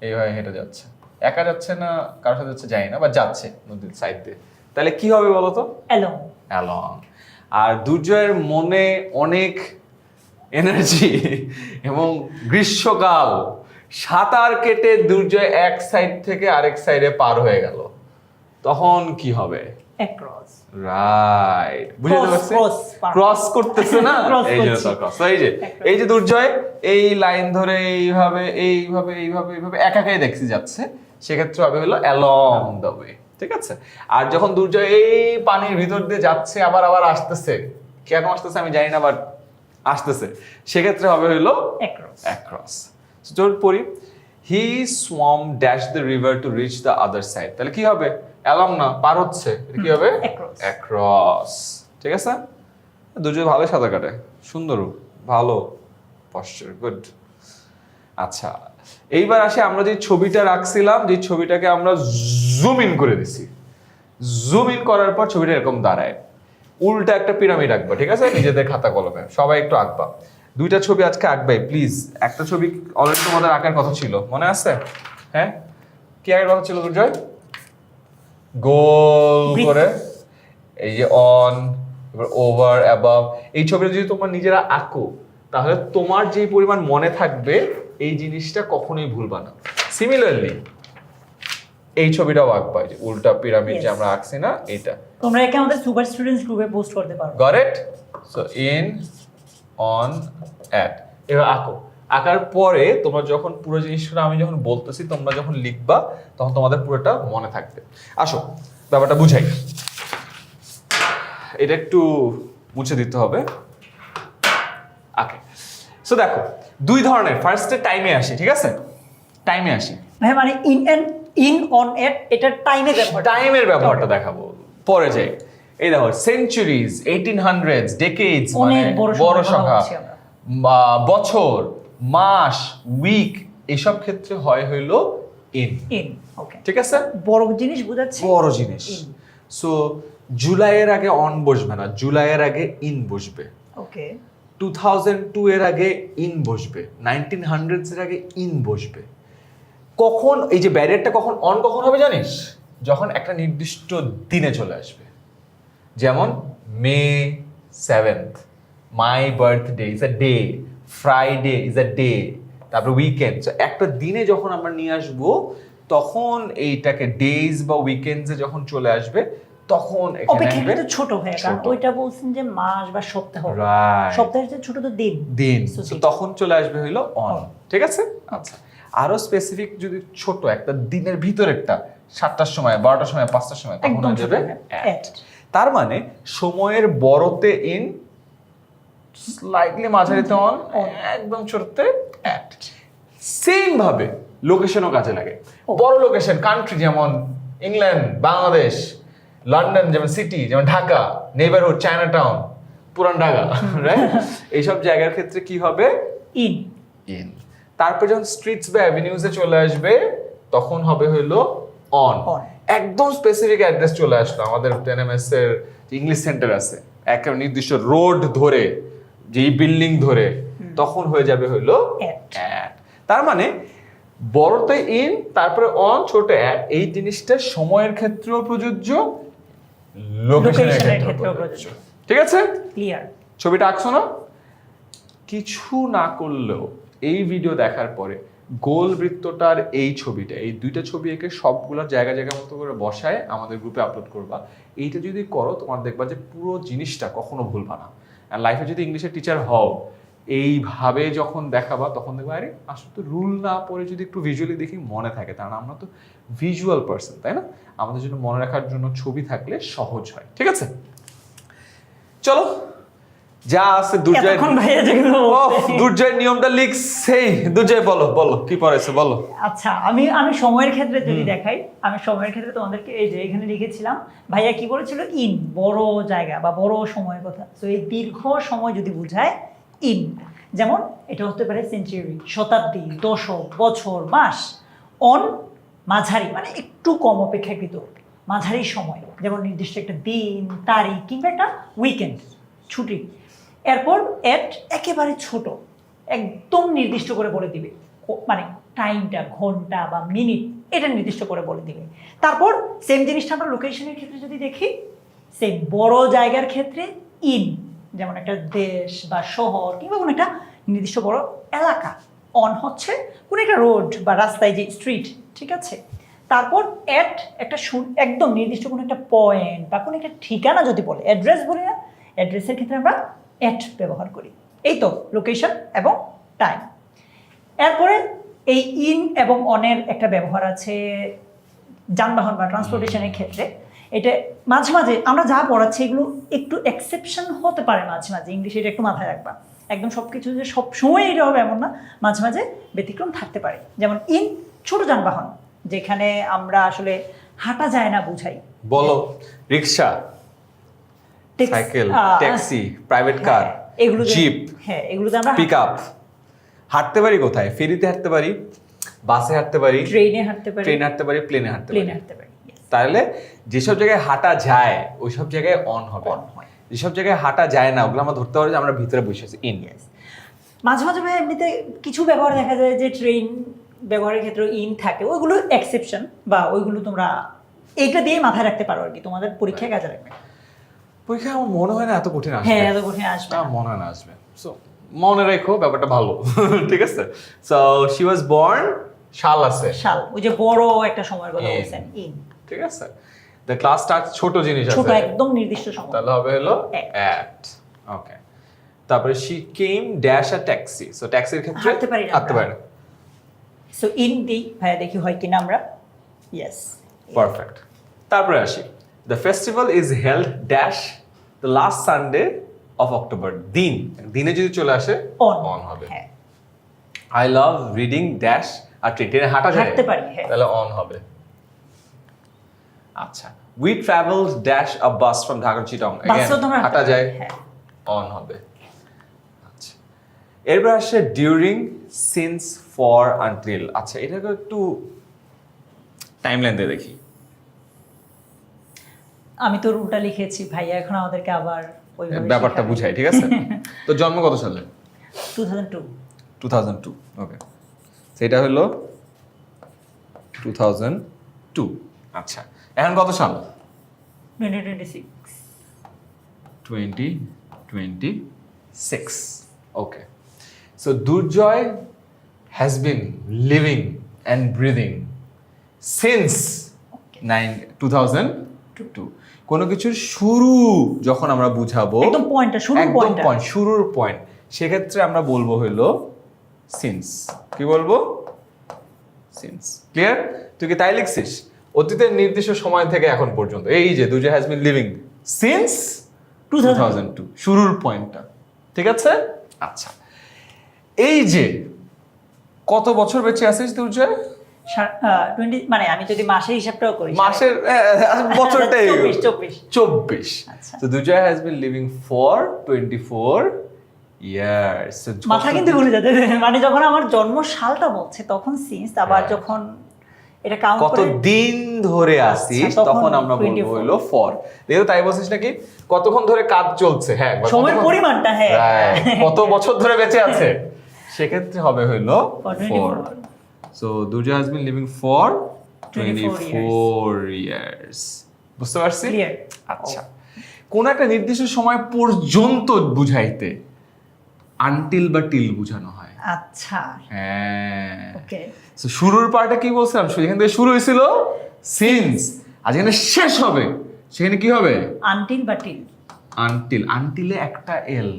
এইভাবে হেঁটে যাচ্ছে, একা যাচ্ছে না কারোর সাথে যাচ্ছে যাই না, বা যাচ্ছে নদীর সাইড দিয়ে, তাহলে কি হবে বলো তো? অ্যালং। অ্যালং। আর দুর্জয়ের মনে অনেক এনার্জি এবং গ্রীষ্মকাল, সাঁতার কেটে দুর্জয় এক সাইড থেকে আরেক সাইডে পার হয়ে গেল, তখন কি হবে? অ্যাক্রস। রাইট, বুঝতে পারছি। ক্রস করতেছে না, Cross এই জন্য করছি। ক্রস। এই যে দুর্জয় এই লাইন ধরে এইভাবে এইভাবে এইভাবে এইভাবে একাই দেখছি যাচ্ছে, সেক্ষেত্রে হবে হলো অ্যালং দ্য ওয়ে, ঠিক আছে। আর যখন দুর্জয় এই পানির ভিতর দিয়ে যাচ্ছে আবার আবার আসতেছে, কেন আসতেছে আমি জানি না, বাট আসতেছে, সেক্ষেত্রে হবে হলো অ্যাক্রস। অ্যাক্রস। চল পড়ি, he swam dash the river to reach the other side, তাহলে কি হবে? অ্যালং না, পার হচ্ছে, এটা কি হবে? Across. অ্যাক্রস, ঠিক আছে। দুজন ভালো সাঁতার কাটে, সুন্দর, ভালো পশ্চার, গুড। আচ্ছা, এইবার আসে আমরা যে ছবিটা রাখছিলাম, যে ছবিটাকে আমরা জুম ইন করে দিছি। জুম ইন করার পর ছবিটা এরকম দাঁড়ায়, উল্টা একটা পিরামিড আঁকবা, ঠিক আছে? নিজেদের খাতা কলমে সবাই একটু আঁকবা, দুইটা ছবি আজকে আঁকবে প্লিজ। একটা ছবি অলরেডি তোমাদের আঁকার কথা ছিল, মনে আছে? হ্যাঁ, কি আঁকার কথা ছিল দুর্জয়? গোল করে এই যে অন, এবার ওভার, অ্যাবাভ, এই ছবিটা যদি তোমরা নিজেরা আঁকো তাহলে তোমার যে পরিমাণ মনে থাকবে এই জিনিসটা কখনোই ভুলবা না। সিমিলারলি এই ছবিটাও আঁকবা, যে উল্টা পিরামিড যে Yes. আমরা আঁকছি না, এটা। তোমরা একে আমাদের সুপার স্টুডেন্টস গ্রুপে পোস্ট করতে পারো। Got it? So in, on, at, এবার আঁকো। আঁকার পরে তোমরা যখন পুরো জিনিসটা আমি যখন বলতেছি তোমরা যখন লিখবা তখন তোমাদের পুরোটা মনে থাকবে। আসো ব্যাপারটা বুঝাই, এটা একটু মুছে দিতে হবে। ওকে, সো দেখো দুই ধরনের, ফার্স্টে টাইমে আসি, ঠিক আছে? টাইমে আসি, হ্যাঁ, মানে ইন অন এট, এটা টাইমে ব্যবহার। টাইমের ব্যবহারটা দেখাবো, পরে যাই। এই দেখো সেঞ্চুরিজ, 1800s, ডেকেডস, মানে অনেক বড় বড় সংখ্যা সংখ্যা, বলছি আমরা। বছর, মাস, উইক, এসব ক্ষেত্রে হয় হইলো ইন, ওকে, ঠিক আছে? বড় জিনিস বুঝাচ্ছি। বড় জিনিস। সো জুলাইয়ের আগে অন বসবে না, জুলাইয়ের আগে ইন বসবে। ওকে, 2002 এর আগে ইন বসবে, 1900s এর আগে ইন বসবে। কখন এই যে ব্যারিয়ারটা কখন অন কখন হবে জানিস? যখন একটা নির্দিষ্ট দিনে চলে আসবে, যেমন মে 7th, my birthday is a day, Friday is a day, তারপর উইকেন্ড, একটা দিনে যখন আমরা নিয়ে আসবো তখন এইটাকে ডেজ বা উইকেন্ডসে যখন চলে আসবে তখন এখানে আসবে অপেক্ষাকৃত ছোট হয়, কারণ ছোট। ওইটা বলছেন যে মাস বা সপ্তাহ, রাইট, সপ্তাহের চেয়ে ছোট তো দিন। দিন, So, So, তখন চলে আসবে হইলো অন, On. ঠিক আছে? আচ্ছা, আরো স্পেসিফিক যদি ছোট একটা দিনের ভিতরেরটা 7টার সময়, 12টার সময়, 5টার সময়, তখন একদম হয়ে যাবে ছোট, at। তার মানে সময়ের বড়তে ইন, স্লাইটলি মাঝারিতে অন, On. একদম ছোটতে অ্যাট। সেম ভাবে লোকেশনও কাজে লাগে। ও। বড় লোকেশন কান্ট্রি যেমন ইংল্যান্ড, বাংলাদেশ, লন্ডন যেমন সিটি, যেমন ঢাকা, নেইবারহুড, চায়না টাউন, পুরান ঢাকা, রাইট? এইসব জায়গার ক্ষেত্রে কি হবে? ইন। ইন। তারপর যখন স্ট্রিটস বা অ্যাভিনিউজে চলে আসবে তখন হবে হলো অন। On। একদম স্পেসিফিক অ্যাড্রেস চলে আসলো আমাদের টেনএমএস এর ইংলিশ সেন্টার আছে, একটা নির্দিষ্ট রোড ধরে, যেই বিল্ডিং ধরে, তখন হয়ে যাবে হলো At। অ্যাট। তার মানে বড়তে ইন, তারপরে অন, ছোট অ্যাট। এই জিনিসটা সময়ের ক্ষেত্রেও প্রযোজ্য, লোকেশনের লোকেশনের ক্ষেত্রেও ক্ষেত্রেও প্রযোজ্য। প্রযোজ্য। ঠিক আছে? ক্লিয়ার। ছবিটা আঁকছো না? কিছু না করলেও এই ভিডিও দেখার পরে গোল বৃত্তটার এই ছবিটা, এই দুইটা ছবি এঁকে সবগুলোর জায়গা জায়গা মতো করে বসায় আমাদের গ্রুপে আপলোড করবা। এইটা যদি করো তোমার দেখবা যে পুরো জিনিসটা কখনো ভুলবা না। আর লাইফে যদি ইংলিশের টিচার হও, এইভাবে যখন দেখাবা তখন দেখবা আরে আসলে তো রুল না পড়ে যদি একটু ভিজুয়ালি দেখি মনে থাকে, কারণ আমরা তো ভিজুয়াল পার্সন, তাই না? আমাদের জন্য মনে রাখার জন্য ছবি থাকলে সহজ হয়। ঠিক আছে, চলো যা আছে দুর্জয়। এতক্ষণ ভাইয়া যেগুলো বলছে। দুর্জয়ের নিয়মটা লিখছেই। দুর্জয় বলো বলো কি পড়াইছে বলো। আচ্ছা, আমি আমি সময়ের ক্ষেত্রে যদি দেখাই, আমি সময়ের ক্ষেত্রে তোমাদেরকে এই যে এখানে লিখেছিলাম, ভাইয়া কি বলেছিল? ইন, বড় জায়গা বা বড় সময়ের কথা। তো এই দীর্ঘ সময় যদি বোঝায় ইন, যেমন এটা হতে পারে সেঞ্চুরি, শতাব্দী, দশক, বছর, মাস। অন, মাঝারি, মানে একটু কম অপেক্ষাকৃত মাঝারি সময়, যেমন নির্দিষ্ট একটা দিন, তারিখ কিংবা একটা উইকেন্ড, ছুটি। এরপর এট, একেবারে ছোট, একদম নির্দিষ্ট করে বলে দিবে, মানে টাইমটা, ঘন্টা বা মিনিট, এটা নির্দিষ্ট করে বলে দিবে। তারপর সেম জিনিসটা আমরা লোকেশনের ক্ষেত্রে যদি দেখি, সেম বড় জায়গার ক্ষেত্রে ইন, যেমন একটা দেশ বা শহর কিংবা কোনো একটা নির্দিষ্ট বড় এলাকা। অন হচ্ছে কোনো একটা রোড বা রাস্তায়, যে স্ট্রিট, ঠিক আছে? তারপর এট, একটা একদম নির্দিষ্ট কোনো একটা পয়েন্ট বা কোনো একটা ঠিকানা যদি বলে, অ্যাড্রেস বলি না, অ্যাড্রেসের ক্ষেত্রে আমরা এট ব্যবহার করি। এই তো লোকেশন এবং টাইম। এরপরে এই ইন এবং অনের একটা ব্যবহার আছে যানবাহন বা ট্রান্সপোর্টেশনের ক্ষেত্রে। এটা মাঝে মাঝে আমরা যা পড়াচ্ছি এগুলো একটু এক্সেপশন হতে পারে মাঝে মাঝে, ইংলিশে এটা একটু মাথায় রাখবা। একদম সব কিছু যে সব সময় এটা হবে এমন না, মাঝে মাঝে ব্যতিক্রম থাকতে পারে। যেমন ইন, ছোট যানবাহন, যেখানে আমরা আসলে হাঁটা যায় না বুঝাই। বলো রিক্সা, সাইকেল, ট্যাক্সি, প্রাইভেট কার, এগুলো জিপ, হ্যাঁ, এগুলোতে আমরা পিকআপ। হাঁটতে পারি কোথায়? ফেরিতে হাঁটতে পারি, বাসে হাঁটতে পারি, ট্রেনে হাঁটতে পারি, ট্রেনে হাঁটতে পারি, প্লেনে হাঁটতে পারি। প্লেনে হাঁটতে পারি। Yes, তাহলে যেসব জায়গায় হাঁটা যায় ওই সব জায়গায় অন হবে। on হয়। যেসব জায়গায় হাঁটা যায় না ওগুলো আমরা ধরতে পারি যে আমরা ভিতরে বসে আছি, ইন। Yes. মাঝে মাঝে ভাই এমনিতে কিছু ব্যবহার দেখা যায় যে ট্রেন ব্যবহারের ক্ষেত্রে ইন থাকে, ওইগুলো এক্সেপশন বা ওইগুলো তোমরা এইটা দিয়ে মাথায় রাখতে পারো আর কি, তোমাদের পরীক্ষায় কাজে লাগবে। পরীক্ষা আমার মনে হয় না এত কঠিন আসবে। হ্যাঁ, এত কঠিন আসবে না। আমার মনে হয় না আসবে। সো মনে রেখো ব্যাপারটা ভালো। ঠিক আছে। সো শি ওয়াজ বর্ন, সাল আছে, সাল, ওই যে বড় একটা সময়ের কথা In। বলছেন, ইন। ঠিক আছে। দ্য ক্লাস স্টার্ট, ছোট জিনিস ছোট, আছে, একদম নির্দিষ্ট সময়। তাহলে হবে হলো At। অ্যাট। ওকে। তারপরে she came dash a taxi. So ট্যাক্সির ক্ষেত্রে হাঁটতে পারি না হাঁটতে আমরা। পারে না। সো ইন দিই ভাইয়া, দেখি হয় কিনা আমরা। ইয়েস। পারফেক্ট। তারপরে আসি, the festival is held dash the last Sunday of October. দিন, দিনে যদি চলে আসে অন অন হবে। হ্যাঁ, আই লাভ রিডিং ড্যাশ আর ট্রেনে হাঁটা যায়, হাঁটতে পারি, হ্যাঁ। তাহলে অন হবে। আচ্ছা, we travel dash a bus from Dhaka Chittagong, বাসেও তোমরা হাঁটা যায়, হ্যাঁ। অন হবে। আচ্ছা, এরপর আসে ডিউরিং, সিন্স, ফর, আনটিল। আচ্ছা, এটাকে একটু টাইমলাইন দিয়ে দেখি। আমি তো রুলটা লিখেছি ভাইয়া, এখন আমাদেরকে আবার ওইভাবে ব্যাপারটা শেখাবে। বুঝাই, ঠিক আছে? তো জন্ম কত সালে? 2002। 2002। ওকে, সেটা হলো 2002। আচ্ছা, এখন কত সাল? 2026। 2026। Okay. So Durjoy has been living and breathing since 2002. কোনো কিছুর শুরু যখন আমরা বুঝাবো, একদম পয়েন্টটা, শুরুর একদম পয়েন্টটা। পয়েন্ট, শুরুর পয়েন্ট, সেক্ষেত্রে আমরা বলবো হলো সিন্স। কি বলবো? সিন্স। ক্লিয়ার? তুই কি তাই লিখছিস? অতীতের নির্দিষ্ট সময় থেকে এখন পর্যন্ত, এই যে দুর্জয় হ্যাজ বিন লিভিং সিন্স 2002, শুরুর পয়েন্টটা। ঠিক আছে? আচ্ছা, এই যে কত বছর বেঁচে আছিস দুর্জয়? 20 মানে আমি যদি মাসের হিসাবটাও করি, মাসের বছরটাই 24 আচ্ছা। তো Durjoy has been living for 24 years. মাথা কিন্তু ঘুরে যাচ্ছে, মানে যখন আমার জন্ম সালটা বলছে তখন সিন্স, আবার হ্যাঁ। যখন এটা কাউন্ট কত করে দিন ধরে আসিস আচ্ছা, তখন তখন আমরা বলবো 24 হলো ফর। দেখো তাই বলছিস নাকি কতক্ষণ ধরে কাজ চলছে, হ্যাঁ সময়ের পরিমাণটা, হ্যাঁ Right, কত বছর ধরে বেঁচে আছে সেক্ষেত্রে হবে হইলো For 4। 24 so Durjoy has been living for 24 24 years. বুঝতে পারছি? Clear. আচ্ছা, কোন একটা নির্দিষ্ট সময় পর্যন্ত বুঝাইতে আনটিল বা টিল বোঝানো হয়। আচ্ছা হ্যাঁ, ওকে। So, শুরুর পার্টে কি বলছিলাম, এখান থেকে শুরু হয়েছিল সিন্স, আর যেখানে শেষ হবে সেখানে কি হবে? আনটিল বা টিল। আনটিল। আনটিলে একটা এল,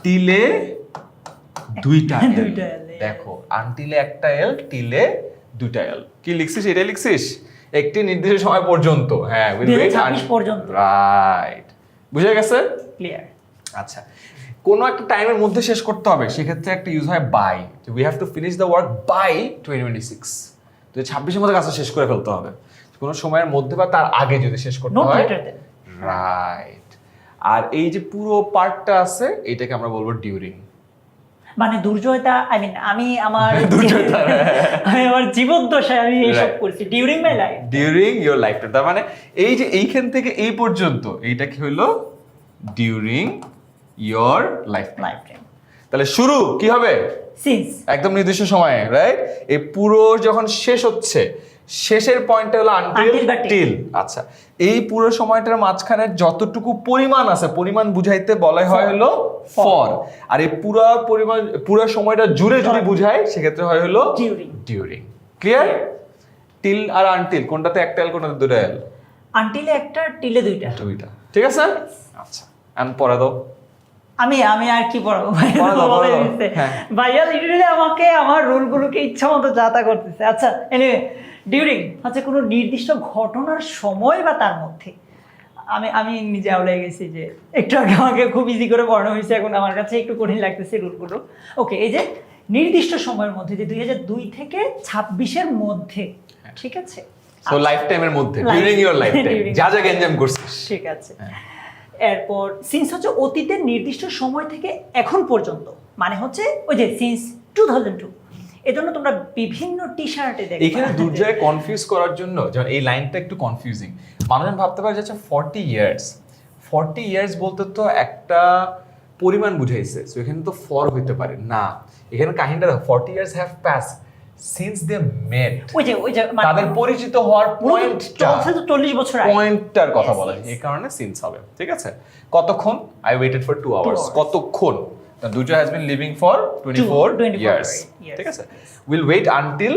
টিলে দুইটা এল। দুইটা L, দেখো আনটিলে একটা এল, টিলে দুইটা এল। কি লিখছিস? এটাই লিখছিস একটি নির্দিষ্ট সময় পর্যন্ত। হ্যাঁ, 2026 পর্যন্ত। রাইট, বুঝে গেছে? ক্লিয়ার। আচ্ছা, কোনো একটা টাইমের মধ্যে শেষ করতে হবে, সেক্ষেত্রে একটা ইউজ হয় by. We have to finish the work by 2026। তো 26-এর মধ্যে কাজটা শেষ করে ফেলতে হবে, কোনো সময়ের মধ্যে বা তার আগে যদি শেষ করতে Not হয়। later than. রাইট। আর এই যে পুরো পার্টটা আছে এটাকে আমরা বলবো ডিউরিং। মানে দুর্জয়তা, আই মিন আমি আমার দুর্জয়তা, আমি আমার জীবদ্দশায় আমি এইসব Right. করছি during my life. During your life time, তার মানে এই যে এইখান থেকে এই পর্যন্ত এইটা কি হলো? During your life life time. তাহলে শুরু কি হবে? সিন্স। একদম নির্দিষ্ট সময়ে, রাইট? এই পুরো যখন শেষ হচ্ছে, শেষের পয়েন্টটা হলো আনটিল Until বা till। টিল। আচ্ছা, এই পুরো সময়টার মাঝখানে যতটুকু পরিমাণ আছে, পরিমাণ বুঝাইতে বলা হয় হলো ফর। আর এই পুরো পরিমাণ, পুরো সময়টা জুড়ে যদি বুঝায় সেক্ষেত্রে হয় হলো ডিউরিং। ডিউরিং। ক্লিয়ার? টিল আর আনটিল কোনটাতে একটা এল, কোনটাতে দুটো এল? আনটিলে একটা, টিলে দুইটা। দুইটা, ঠিক আছে? আচ্ছা, এখন পরে দাও। আমি আমি আর কি পড়াবো ভাই, পড়া দাও, বলে পড়া দাও। দিচ্ছে হ্যাঁ। ভাইয়া লিটারালি আমাকে আমার রুলগুলোকে ইচ্ছা মতো যাতা করতেছে। আচ্ছা, এনিওয়ে ডিউরিং হচ্ছে কোনো নির্দিষ্ট ঘটনার সময় বা তার মধ্যে। আমি আমি নিজে আউলে গেছি যে একটু আগে আমাকে খুব ইজি করে পড়ানো হয়েছে, এখন আমার কাছে একটু কঠিন লাগতেছে রুলগুলো। ওকে, এই যে নির্দিষ্ট সময়ের মধ্যে, যে 2002 থেকে 26-এর মধ্যে, ঠিক আছে? সো লাইফ টাইমের মধ্যে, Life- during your life time, During- যা যা গেঞ্জাম করছিস। ঠিক আছে। এরপর সিন্স হচ্ছে অতীতের নির্দিষ্ট সময় থেকে এখন পর্যন্ত, মানে হচ্ছে ওই যে সিন্স 2002। এজন্য তোমরা বিভিন্ন টি শার্টে দেখবে এখানে দুর্জয় কনফিউজ করার জন্য, যেমন এই লাইনটা একটু কনফিউজিং, মানুষজন ভাবতে পারে যে আচ্ছা 40 ইয়ার্স, 40 ইয়ার্স বলতে তো একটা পরিমাণ বুঝাইছে, সো এখানে তো ফর হইতে পারে না। এখানে কাহিনীটা 40 years have pass since they met, ওই যে মানে তাদের পরিচিত হওয়ার পয়েন্টটা, চলছে তো 40 বছর আগে। পয়েন্টটার কথা Yes, বলা yes. এই কারণে সিন্স হবে, ঠিক আছে? কতক্ষণ? I waited for 2 hours. hours. কতক্ষণ? Durjoy has been living for 24 24 years, years. ঠিক আছে? উইল ওয়েট আনটিল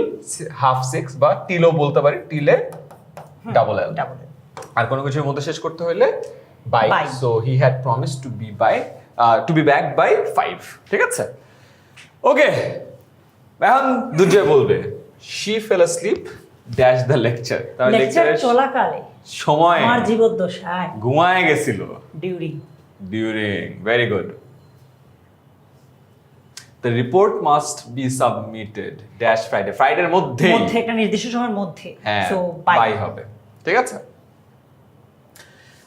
6:30 বা টিলও বলতে পারি, টিলে ডাবল এল। ডাবল। আর কোনো কিছুর মধ্যে শেষ করতে হলে by. By. So he had promise to be back by 5, ঠিক আছে? ওকে, এখন দুর্জয় বলবে she fell asleep dash the lecture. তাহলে লেকচার লেকচারের চলাকালে সময় আমার জীবদ্দশায় ঘুমায় গেছিল। During. During, very good. The report must be submitted dash Friday, ফ্রাইডের মধ্যে। মধ্যে একটা নির্দিষ্ট সময়ের মধ্যে। হ্যাঁ, সো বাই বাই হবে, ঠিক আছে?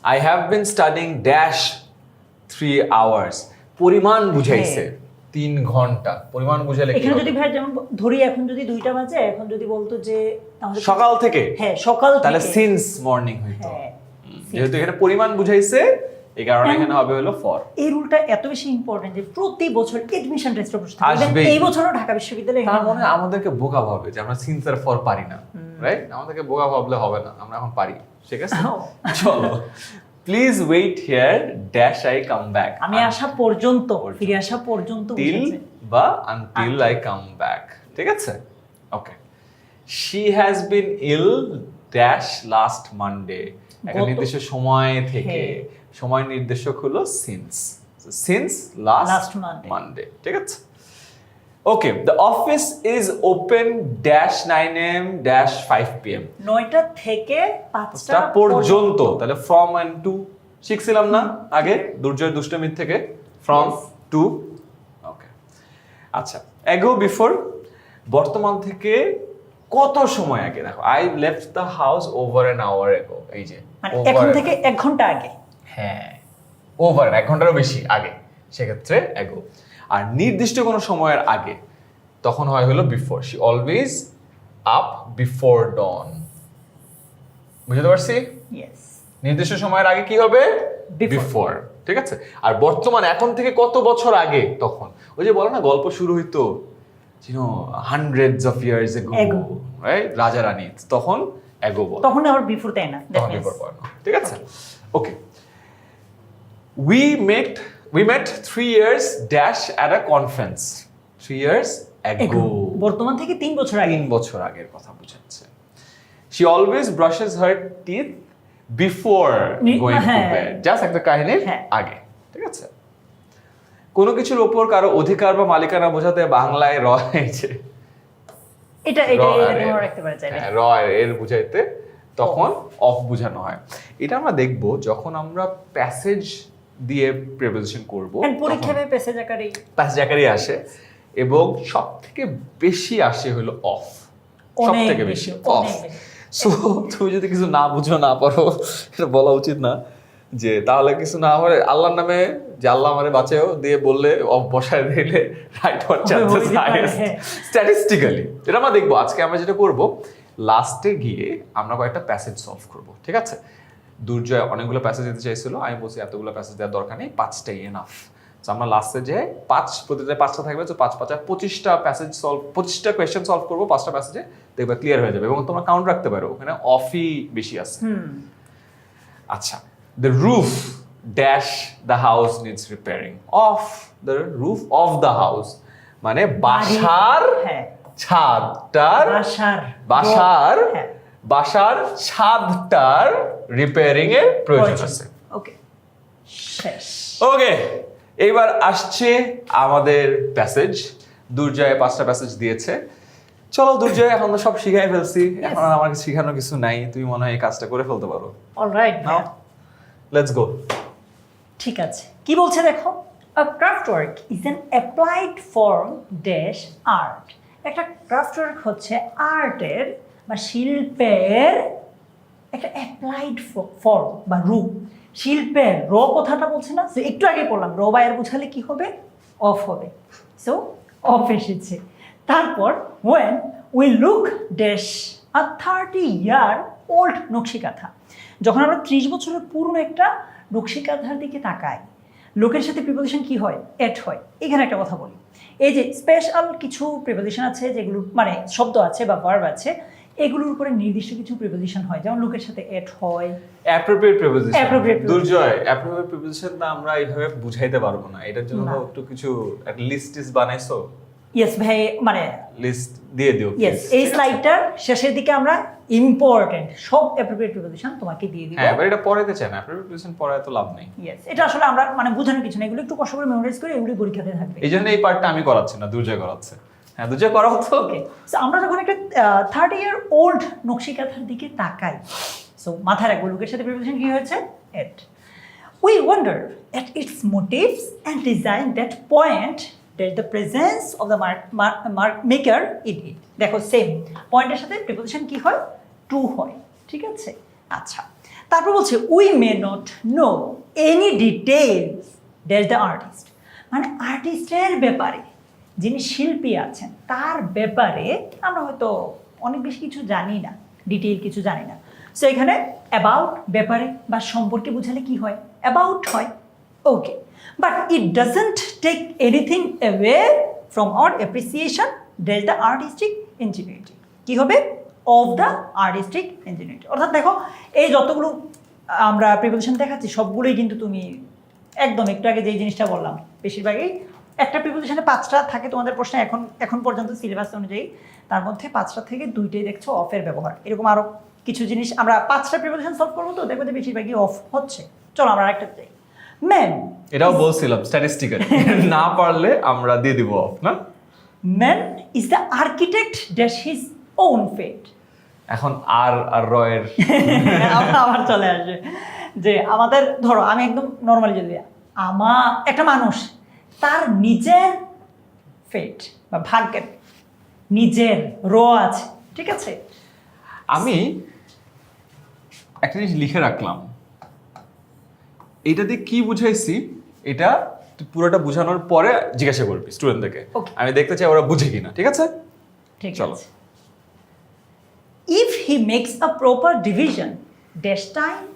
I have been studying dash 3 hours, পরিমাণ বুঝাইছে 3 ঘন্টা, পরিমাণ বুঝাইলে কি এখানে হবে? যদি ভাই যেমন ধরি এখন যদি 2টা বাজে, এখন যদি বলতো যে আমাদের সকাল থেকে, হ্যাঁ সকাল তাহলে থেকে। সিন্স মর্নিং হইতো। হ্যাঁ, যেহেতু এখানে পরিমাণ বুঝাইছে এই কারণে এখানে হবে হলো ফর। এই রুলটা এত বেশি ইম্পর্টেন্ট যে প্রতি বছর এডমিশন টেস্টে প্রশ্ন থাকে। আসবেই। এই বছরও ঢাকা বিশ্ববিদ্যালয়ে তার মানে আমাদেরকে বোকা ভাবে যে আমরা সিন্স আর ফর পারি না, রাইট? আমাদেরকে বোকা ভাবলে হবে না, আমরা এখন পারি, ঠিক আছে? চলো, please wait here dash I come back, আমি আসা পর্যন্ত, ফিরে আসা পর্যন্ত টিল বুঝেছে। বা আনটিল আই কাম ব্যাক, ঠিক আছে? Okay, she has been ill dash last Monday, একটা নির্দিষ্ট সময় থেকে, সময় নির্দেশক হলো since, since last Last Monday. Monday, ঠিক আছে? Okay, the office is open dash 9 AM dash 5 PM, 9টা থেকে 5টা তা পর্যন্ত। তাহলে ফ্রম এন্ড টু শিখছিলাম না আগে দুর্জয় দুষ্টমির থেকে, ফ্রম টু। ওকে, আচ্ছা, অ্যাগো বিফোর বর্তমান থেকে কত সময় আগে? দেখো, I left the house over an hour ago. এই যে মানে over এখন an- থেকে 1 ঘন্টা আগে। হ্যাঁ, ওভার 1 ঘন্টারও বেশি আগে, সেক্ষেত্রে এগো। আর নির্দিষ্ট কোনো সময়ের আগে তখন হয় হলো before. She always up before dawn. বুঝতে পারছি? ইয়েস। নির্দিষ্ট সময়ের আগে কি হবে? Before. বিফোর। ঠিক আছে। আর বর্তমান এখন থেকে কত বছর আগে তখন? ওই যে বলে না, গল্প শুরু হইতো hundreds of years ago, Ago. Right? রাজা রানী, তখন এগো বল, তখন আবার বিফোর তাই না? তখন বিফোর পড়ে না। ঠিক আছে, ওকে। We met 3 years dash at a conference. 3 years ago. বর্তমান থেকে 3 বছর আগে। 3 বছর আগের কথা বোঝাচ্ছে। She always brushes her teeth before going to হ্যাঁ। bed. জাস্ট একটা কাহিনীর হ্যাঁ। আগে। ঠিক আছে। কোনো কিছুর উপর কারো অধিকার বা মালিকানা বোঝাতে বাংলায় রয়েছে। এটা র- মনে রাখতে পারা যায়। হ্যাঁ, র এর বুঝাইতে তখন অফ বোঝানো হয়। এটা আমরা দেখব যখন আমরা প্যাসেজ দিয়ে প্রিপোজিশন করব। এন্ড পরীক্ষায় প্যাসেজ আকারে প্যাসেজ আকারে আসে এবং সবথেকে বেশি আসে হলো অফ। সবথেকে বেশি অফ। সো তুমি যদি কিছু না বুঝো, না পারো, এটা বলা উচিত না যে তাহলে কিছু না হয় আল্লাহর নামে যে আল্লাহ আমারে বাঁচাও দিয়ে বললে অফ বসায় দিলে right one chances highest statistically. এটা আমরা দেখবো আজকে। আমরা যেটা করব, লাস্টে গিয়ে আমরা কয়েকটা প্যাসেজ সলভ করব। ঠিক আছে। দুর্জয় অনেকগুলো প্যাসেজ দিতে চাইছিল, আমি বলছি এতগুলো প্যাসেজ দেওয়ার দরকার নেই, 5টাই এনাফ। তো আমরা লাস্টে যে প্রতিটা 5টা থাকবে, তো 5 5 25টা প্যাসেজ সলভ, 25টা কোয়েশ্চেন সলভ করবো 5টা প্যাসেজে, দেখবে ক্লিয়ার হয়ে যাবে। এবং তোমরা কাউন্ট রাখতে পারো, ওখানে অফই বেশি আছে। আচ্ছা, the roof dash the house needs repairing. Of the roof of the house মানে বাসার হ্যাঁ, ছাদটার, বাসার হ্যাঁ, বাসার ছাদটার রিপেয়ারিং এর প্রয়োজন আছে। ওকে, শেষ। ওকে, এইবার আসছে আমাদের প্যাসেজ। দুর্জয় 5টা প্যাসেজ দিয়েছে। চলো দুর্জয়, এখন তো সব শিখাই ফেলছি, এখন আর আমার শিখানোর কিছু নাই, তুমি মনে হয় এই কাজটা করে ফেলতে পারো। Alright, now let's go. ঠিক আছে, কি বলছে দেখো, a craftwork is an applied form dash art. একটা craftwork হচ্ছে আর্টের বা শিল্পের একটা অ্যাপ্লাইড ফর্ম বা রূপ। শিল্পের র কথাটা বলছে না, যে একটু আগে বললাম র বায়ার বুঝালে কি হবে? অফ হবে। সো অফ এসেছে। তারপর when we look dash a 30-year old Nakshi Kantha, যখন আমরা 30 বছরের পুরনো একটা নকশিকাঁথার দিকে তাকাই, লোকের সাথে প্রিপোজিশন কি হয়? এট হয়। এখানে একটা কথা বলি, এই যে স্পেশাল কিছু প্রিপোজিশন আছে যেগুলো মানে শব্দ আছে বা ভার্ব আছে, এগুলোর উপরে নির্দিষ্ট কিছু প্রিপোজিশন হয়, যেমন লোকের সাথে এট হয়। Appropriate preposition. Appropriate preposition। দুর্জয়, অ্যাপ্রোপ্রিয়েট প্রিপোজিশন না আমরা এইভাবে বুঝাইতে পারবো না, এটার জন্য না। একটু কিছু একটা লিস্ট বানাইছো, ইয়েস ভাই, মানে লিস্ট দিয়ে দিও ইয়েস, এই স্লাইডটার শেষের দিকে আমরা ইম্পর্টেন্ট সব অ্যাপ্রোপ্রিয়েট প্রিপোজিশন তোমাকে দিয়ে দিব। হ্যাঁ, এবার এটা পড়াইতে চাই না, অ্যাপ্রোপ্রিয়েট প্রিপোজিশন পড়ায় তো লাভ নেই। ইয়েস, এটা আসলে আমরা মানে বোঝানোর কিছু না, এগুলো একটু কষ্ট করে মেমোরাইজ করে এগুলো পরীক্ষাতে থাকবে। এই জন্য এই পার্টটা আমি করাচ্ছি না, দুর্জয় করাচ্ছে। হ্যাঁ, দুর্জয় করা হতো। ওকে, সো আমরা যখন একটা 30-year old নকশিকাঁথার দিকে তাকাই, সো মাথায় রাখবো লোকের সাথে প্রিপোজিশন কি হয়েছে? এট। We wonder at its motives and design that point that the presence of the maker in it. দেখো সেম পয়েন্টের সাথে প্রিপোজিশন কি হয়? টু হয়। ঠিক আছে, আচ্ছা। তারপর বলছে we may not know any details that the artist, মানে আর্টিস্টের ব্যাপারে, যিনি শিল্পী আছেন তার ব্যাপারে আমরা হয়তো অনেক বেশি কিছু জানি না, ডিটেইল কিছু জানি না। সো এখানে অ্যাবাউট ব্যাপারে বা সম্পর্কে বুঝালে কি হয়? অ্যাবাউট হয়। Okay, but it doesn't take anything away from our appreciation that the artistic ingenuity. কি হবে? Of the artistic ingenuity. অর্থাৎ দেখো, এই যতগুলো আমরা প্রিপোজিশন দেখাচ্ছি সবগুলোই কিন্তু তুমি একদম একটু আগে যে জিনিসটা বললাম, বেশিরভাগই একটা প্রিপোজিশনে 5টা থাকে তোমাদের প্রশ্নে এখন পর্যন্ত সিলেবাস অনুযায়ী, তার মধ্যে 5টা থেকে 2টাই দেখছো অফের ব্যবহার। এরকম আরো কিছু জিনিস আমরা 5টা প্রিপোজিশন সলভ করবো, তো দেখবো যে বেশিরভাগই অফ হচ্ছে। চলো আমরা আরেকটা যাই। ম্যান, এটাও বলছিলাম স্ট্যাটিস্টিক্যালি না পারলে আমরা দিয়ে দিব অফ, না? Man is the architect dash his own fate. এখন আর রয়ের আমার চলে আসে যে আমাদের, ধরো আমি একদম নর্মালি যদি একটা মানুষ তার নিজের ফেট বা ভাগ্যের নিজের র আছে, ঠিক আছে? আমি একটা জিনিস লিখে রাখলাম, এটা দিয়ে কি বুঝাইছি এটা তুই পুরোটা বোঝানোর পরে জিজ্ঞাসা করবি স্টুডেন্টদেরকে। Okay. আমি দেখতে চাই ওরা বুঝে কিনা, ঠিক আছে? ঠিক চলো। আছে। If he makes a proper division, dash time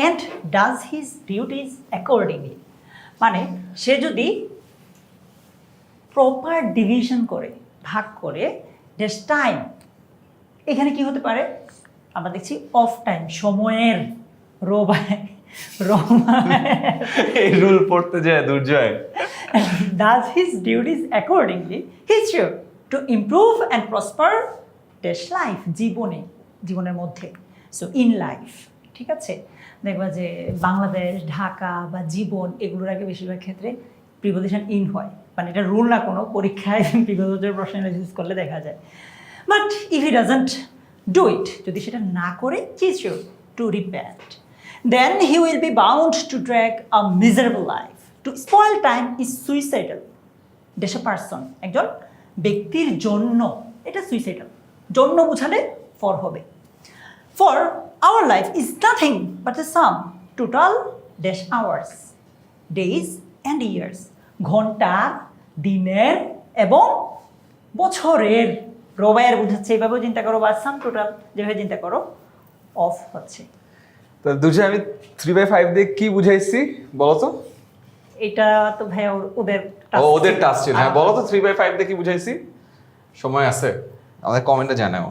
and does his duties accordingly, মানে সে যদি প্রপার ডিভিশন করে, ভাগ করে, ড্যাশ টাইম, এখানে কি হতে পারে? আমরা দেখছি অফ টাইম, সময়ের এই রুল পড়তে যায় দুর্জয়। does his duties accordingly, he is sure to improve and prosper dash life, জীবনের মধ্যে, সো ইন লাইফ, ঠিক আছে? দেখবা যে বাংলাদেশ, ঢাকা বা জীবন এগুলোর আগে বেশিরভাগ ক্ষেত্রে প্রিপোজিশন ইন হয়, মানে এটা রুল না, কোনো পরীক্ষায় প্রিপোজিশনের প্রশ্ন ইউজ করলে দেখা যায়। But if he doesn't do it, যদি সেটা না করে, he is sure to repent, then he will be bound to drag a miserable life. To spoil time is suicidal dash a person, একজন ব্যক্তির জন্য, এটা সুইসাইডাল, জন্য বুঝালে ফর হবে। For our life is nothing but the sum total dash hours, days and years, ঘন্টা, দিনের এবং বছরের। রবায়ের বুঝাচ্ছে, এইভাবেও চিন্তা করো, বা সাম টোটাল যেভাবে চিন্তা করো, অফ হচ্ছে। তো দুর্জয়, আমি 3/5 দিয়ে কি বুঝাইছি বলো তো? এটা তো ভাই ওদের ওদের টাস্ক ছিল। হ্যাঁ বলো তো 3/5 দিয়ে কি বুঝাইছি? সময় আছে, আমাদের কমেন্টে জানাও।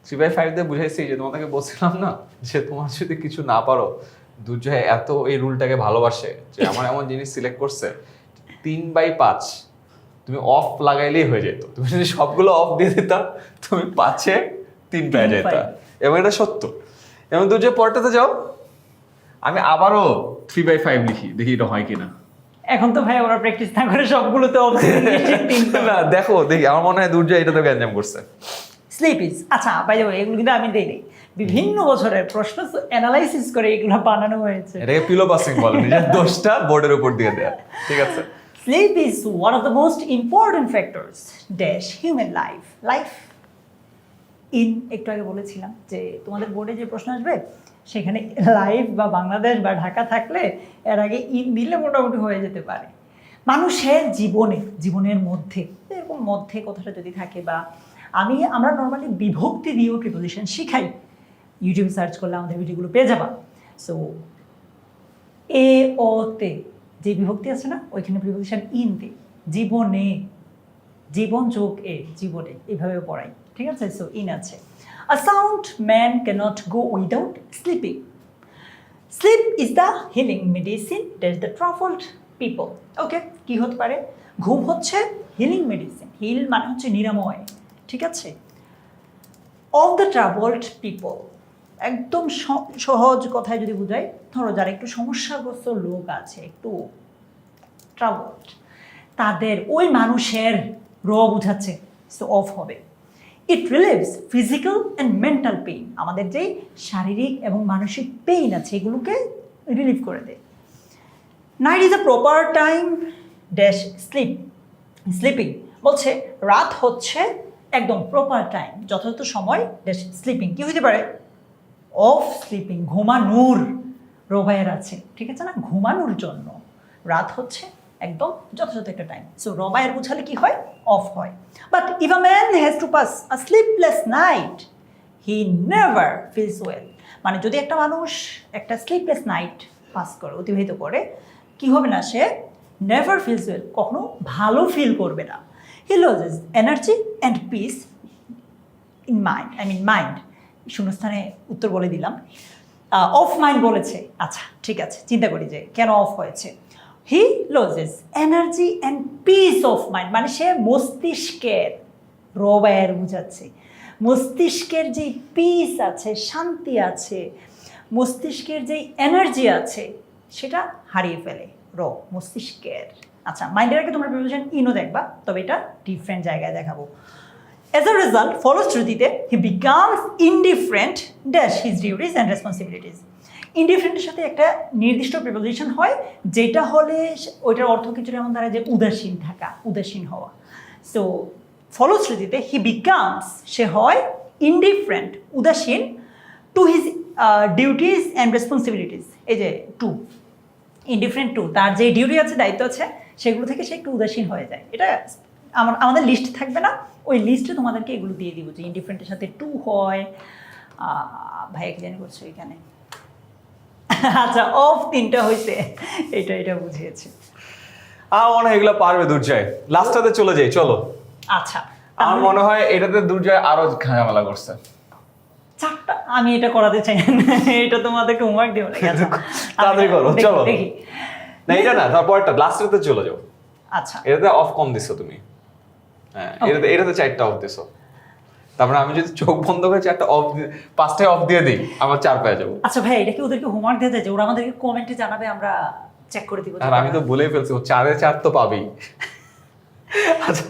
3/5 দিয়ে বুঝাইছি যে তোমাদেরকে বলছিলাম না যে তোমার যদি কিছু না পারো, দুর্জয় এত এই রুলটাকে ভালোবাসে যে আমার এমন জিনিস সিলেক্ট করছে, 3/5 তুমি অফ লাগাইলেই হয়ে যেত। তুমি যদি সবগুলো অফ দিয়ে দিতা, তুমি 5-এ 3 পেয়ে যেতা। এবং এটা সত্য। এবং দুর্জয় পরটাতে যাও, আমি আবারও 3/5 লিখি, দেখি এটা হয় কিনা। এখন তো ভাই ওরা প্র্যাকটিস না করে সবগুলোতে অফ না দেখো, দেখি, আমার মনে হয় দুর্জয় এটা তো গ্যাঞ্জাম করছে। স্লিপ ইজ, আচ্ছা বাই দ্য ওয়ে, এগুলো কিন্তু আমি দেই বিভিন্ন বছরের প্রশ্ন অ্যানালাইসিস করে এগুলো বানানো হয়েছে। এটাকে পিলো পাসিং বলে, নিজের দোষটা বোর্ডের উপর দিয়ে দেয়া, ঠিক আছে? Sleep is one of the most important factors dash human life. একটু আগে বলেছিলাম যে তোমাদের বোর্ডে যে প্রশ্ন আসবে সেখানে লাইফ বা বাংলাদেশ বা ঢাকা থাকলে এর আগে ইন দিলে মোটামুটি হয়ে যেতে পারে। মানুষের জীবনের মধ্যে, এরকম মধ্যে কথাটা যদি থাকে, বা আমরা নর্মালি বিভক্তি দিয়েও প্রিপোজিশন শিখাই, ইউটিউবে সার্চ করলে আমাদের ভিডিওগুলো পেয়ে যাবা। সো এ ও তে যে বিভক্তি আছে না, ওইখানে প্রিপোজিশন ইন দে, জীবনে, জীবন যোগ এ, জীবনে, এইভাবে পড়াই, ঠিক আছে? সো ইন আছে। A sound man cannot go without sleeping. Sleep is the healing medicine that the travelled people. Okay, কি হতে পারে? ঘুম হচ্ছে হিলিং মেডিসিন, হিল মানে হচ্ছে নিরাময়, ঠিক আছে? অফ দ্য ট্রাভেলড পিপল, একদম সহজ কথায় যদি বুঝাই, ধরো যারা একটু সমস্যাগ্রস্ত লোক আছে, একটু ট্রাভেলড, তাদের, ওই মানুষের র বুঝাচ্ছে, সো অফ হবে। ইট রিলিভস ফিজিক্যাল অ্যান্ড মেন্টাল পেইন, আমাদের যেই শারীরিক এবং মানসিক পেইন আছে এগুলোকে রিলিভ করে দেয়। Night is a proper time dash sleeping, বলছে রাত হচ্ছে একদম প্রপার টাইম, যথাযথ সময় ড্যাশ স্লিপিং, কি হতে পারে? অফ স্লিপিং, ঘুমানোর, রবায়ের আছে, ঠিক আছে না? ঘুমানোর জন্য রাত হচ্ছে একদম যথাযথ একটা টাইম। সো রবায়ের বুঝালে কি হয়? অফ হয়। But if a man has to pass a sleepless night he never feels well, মানে যদি একটা মানুষ একটা স্লিপলেস নাইট পাস করে, অতিবাহিত করে, কি হবে না? সে নেভার ফিলস ওয়েল, কখনো ভালো ফিল করবে না। He loses energy and peace in mind, শূন্যস্থানে উত্তর বলে দিলাম। অফ মাইন্ড বলেছে, আচ্ছা ঠিক আছে, চিন্তা করি যে কেন অফ হয়েছে। He loses energy and peace of mind, মানে সে মস্তিষ্কের, রবায়ের বুঝাচ্ছে, মস্তিষ্কের যেই পিস আছে, শান্তি আছে, মস্তিষ্কের যেই এনার্জি আছে সেটা হারিয়ে ফেলে, মস্তিষ্কের। আচ্ছা, মাইন্ডের আগে তোমরা প্রিপোজিশন ইনও দেখবা, তবে এটা ডিফারেন্ট জায়গায় দেখাবো। As a result, ফলশ্রুতিতে he becomes indifferent dash his duties and responsibilities. ইনডিফারেন্টের সাথে একটা নির্দিষ্ট প্রিপোজিশন হয়, যেটা হলে ওইটার অর্থ কিছুটা এমন দাঁড়ায় যে উদাসীন থাকা, উদাসীন হওয়া। সো ফলশ্রুতিতে হি বিকামস, সে হয় ইনডিফারেন্ট, উদাসীন to his duties and responsibilities. এই যে টু, ইনডিফারেন্ট টু, তার যে ডিউটি আছে, দায়িত্ব আছে, সেগুলো থেকে সে একটু উদাসীন হয়ে যায়। এটা আমাদের লিস্ট থাকবে না, ওই লিস্টে তোমাদেরকে এগুলো দিয়ে দিব যে ইনডিফারেন্টের সাথে টু হয়। ভাইয়া কি জানি করছো এখানে? আচ্ছা, অফ 3টা হয়েছে, এটা বুঝিয়েছি। আমার মনে হয় এগুলো পারবে দুর্জয়। লাস্টটাতে চলে যাই, চলো। আচ্ছা, আমার মনে হয় এটাতে দুর্জয় আরো ঝামেলা করছে। 4টা আমি এটা করাতে চাই না, এটা তোমাদেরকে হোমওয়ার্ক দেবো নাকি? আচ্ছা, তাড়াতাড়ি করো, চলো। দেখি। না এটা না, তারপরটা লাস্টটাতে চলে যাও। আচ্ছা, এটাতে অফ কম দিছো তুমি। হ্যাঁ, এটাতে 4টা অফ দিছো। তারপরে আমি যদি চোখ বন্ধ করে 4টা অফ, 5টায় অফ দিয়ে দিই, আমার 4 পেয়ে যাবো। আচ্ছা ভাই, এটা কি ওদেরকে হোমওয়ার্ক দিয়ে দেয় যে ওরা আমাদেরকে কমেন্টে জানাবে, আমরা চেক করে দিব? আর আমি তো বলেই ফেলছি, ও 4-এ 4 তো পাবেই। আচ্ছা,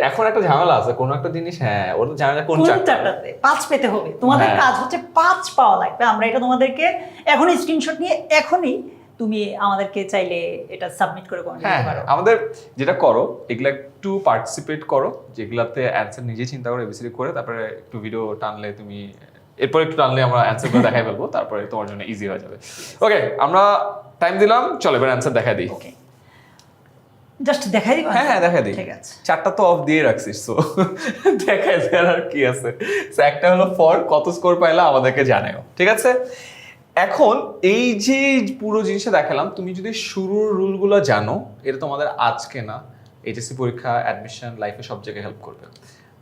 এখন একটা ঝামেলা আছে, কোন একটা জিনিস, হ্যাঁ ওর তো ঝামেলা কোন 4টাতে 5 পেতে হবে। তোমাদের হ্যাঁ। কাজ হচ্ছে 5 পাওয়া লাগবে। আমরা এটা তোমাদেরকে এখনই স্ক্রিনশট নিয়ে এখনই তুমি আমাদেরকে চাইলে এটা সাবমিট করে কমেন্ট হ্যাঁ করতে পারো। আমাদের যেটা করো, এগুলা একটু পার্টিসিপেট করো, যেগুলাতে অ্যান্সার নিজে চিন্তা করে এবিসিডি করে, তারপরে একটু ভিডিও টানলে তুমি, এরপর একটু টানলে আমরা অ্যান্সার করে দেখাই ফেলবো, তারপরে তোমার জন্য ইজি হয়ে যাবে। ওকে, আমরা টাইম দিলাম, চলো এবার অ্যান্সার দেখাই দিই। ওকে, জাস্ট দেখাই দিবা? হ্যাঁ দেখাই দিই। ঠিক আছে। 4টা তো অফ দিয়ে রাখছিস, তো দেখাই দেওয়ার আর কি আছে। So, একটা হলো ফর কত স্কোর পাইলা আমাদেরকে জানাও, ঠিক আছে? এখন এই যে পুরো জিনিসটা দেখালাম, তুমি যদি শুরুর রুলগুলো জানো, এটা তোমাদের আজকে না, এইচএসসি পরীক্ষা, অ্যাডমিশন, লাইফে সব জায়গায় হেল্প করবে।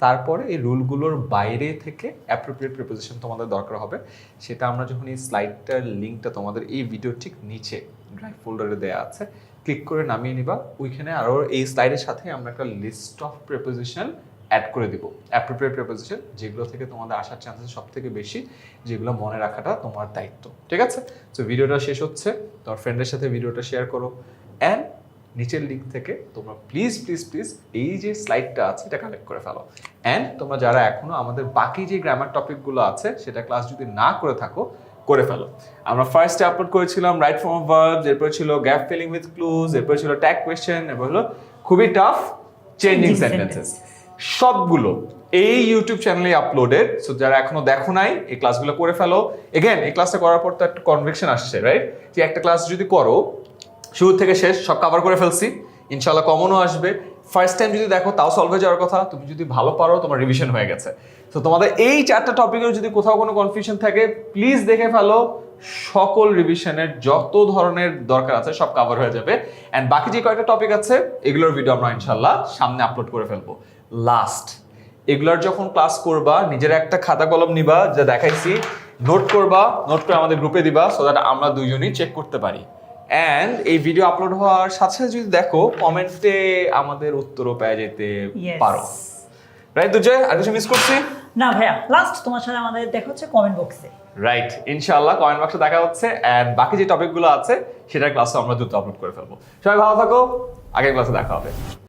তারপরে এই রুলগুলোর বাইরে থেকে অ্যাপ্রোপ্রিয়েট প্রিপোজিশন তোমাদের দরকার হবে। সেটা আমরা যখন এই স্লাইডটার লিঙ্কটা তোমাদের এই ভিডিও ঠিক নিচে ড্রাইভ ফোল্ডারে দেওয়া আছে, ক্লিক করে নামিয়ে নিবা। ওইখানে আরও এই স্লাইডের সাথে আমরা একটা লিস্ট অফ প্রিপোজিশন অ্যাড করে দিব, অ্যাপ্রোপ্রিয়েট প্রিপোজিশন, যেগুলো থেকে তোমাদের আসার চান্সেস সব থেকে বেশি, যেগুলো মনে রাখাটা তোমার দায়িত্ব, ঠিক আছে? তো ভিডিওটা শেষ হচ্ছে, তোমার ফ্রেন্ডের সাথে ভিডিওটা শেয়ার করো, অ্যান্ড নিচের লিঙ্ক থেকে তোমরা প্লিজ প্লিজ প্লিজ এই যে স্লাইডটা আছে এটা কালেক্ট করে ফেলো। অ্যান্ড তোমরা যারা এখনো আমাদের বাকি যে গ্রামার টপিকগুলো আছে সেটা ক্লাস যদি না করে থাকো, করে ফেলো। আমরা ফার্স্টে আপলোড করেছিলাম রাইট ফর্ম অফ ভার্বস, এরপর ছিল গ্যাপ ফিলিং উইথ ক্লুজ, এরপর ছিল ট্যাগ কোয়েশ্চেন, এরপর হলো খুবই টাফ চেঞ্জিং সেন্টেন্সেস। সবগুলো এই ইউটিউব চ্যানেলে আপলোডেড। সো যারা এখনো দেখো নাই, এই ক্লাসগুলো করে ফেলো। এগেন এই ক্লাসটা করার পর তো একটা কনভিকশন আসছে, রাইট? যে একটা ক্লাস যদি করো শুরু থেকে শেষ সব কভার করে ফেলছি, ইনশাল্লাহ কমনও আসবে। ফার্স্ট টাইম যদি দেখো তাও সলভ হয়ে যাওয়ার কথা, তুমি যদি ভালো পারো তোমার রিভিশন হয়ে গেছে। তো তোমাদের এই 4টা টপিকের যদি কোথাও কোনো কনফিউশন থাকে, প্লিজ দেখে ফেলো, সকল রিভিশনের যত ধরনের দরকার আছে সব কভার হয়ে যাবে। অ্যান্ড বাকি যে কয়েকটা টপিক আছে এগুলোর ভিডিও আমরা ইনশাল্লাহ সামনে আপলোড করে ফেলবো। লাস্ট, এগুলোর যখন ক্লাস করবা, নিজের একটা খাতা কলম নিবা, যা দেখাইছি, নোট করবা, নোট করে আমাদের গ্রুপে দিবা, সো দ্যাট আমরা দুইজনই চেক করতে পারি। অ্যান্ড এই ভিডিও আপলোড হওয়ার সাথে সাথে যদি দেখো, কমেন্টে আমাদের উত্তরও পেয়ে যেতে Yes. পারো, রাইট দুর্জয়? আর কিছু মিস করছি? না ভাইয়া, লাস্ট তোমার সাথে আমাদের দেখা হচ্ছে কমেন্ট বক্সে। রাইট, ইনশাআল্লাহ কমেন্ট বক্সে দেখা হচ্ছে। অ্যান্ড বাকি যে টপিকগুলো আছে সেটার ক্লাসও আমরা দ্রুত আপলোড করে ফেলবো। সবাই ভালো থাকো, আগের ক্লাসে দেখা হবে।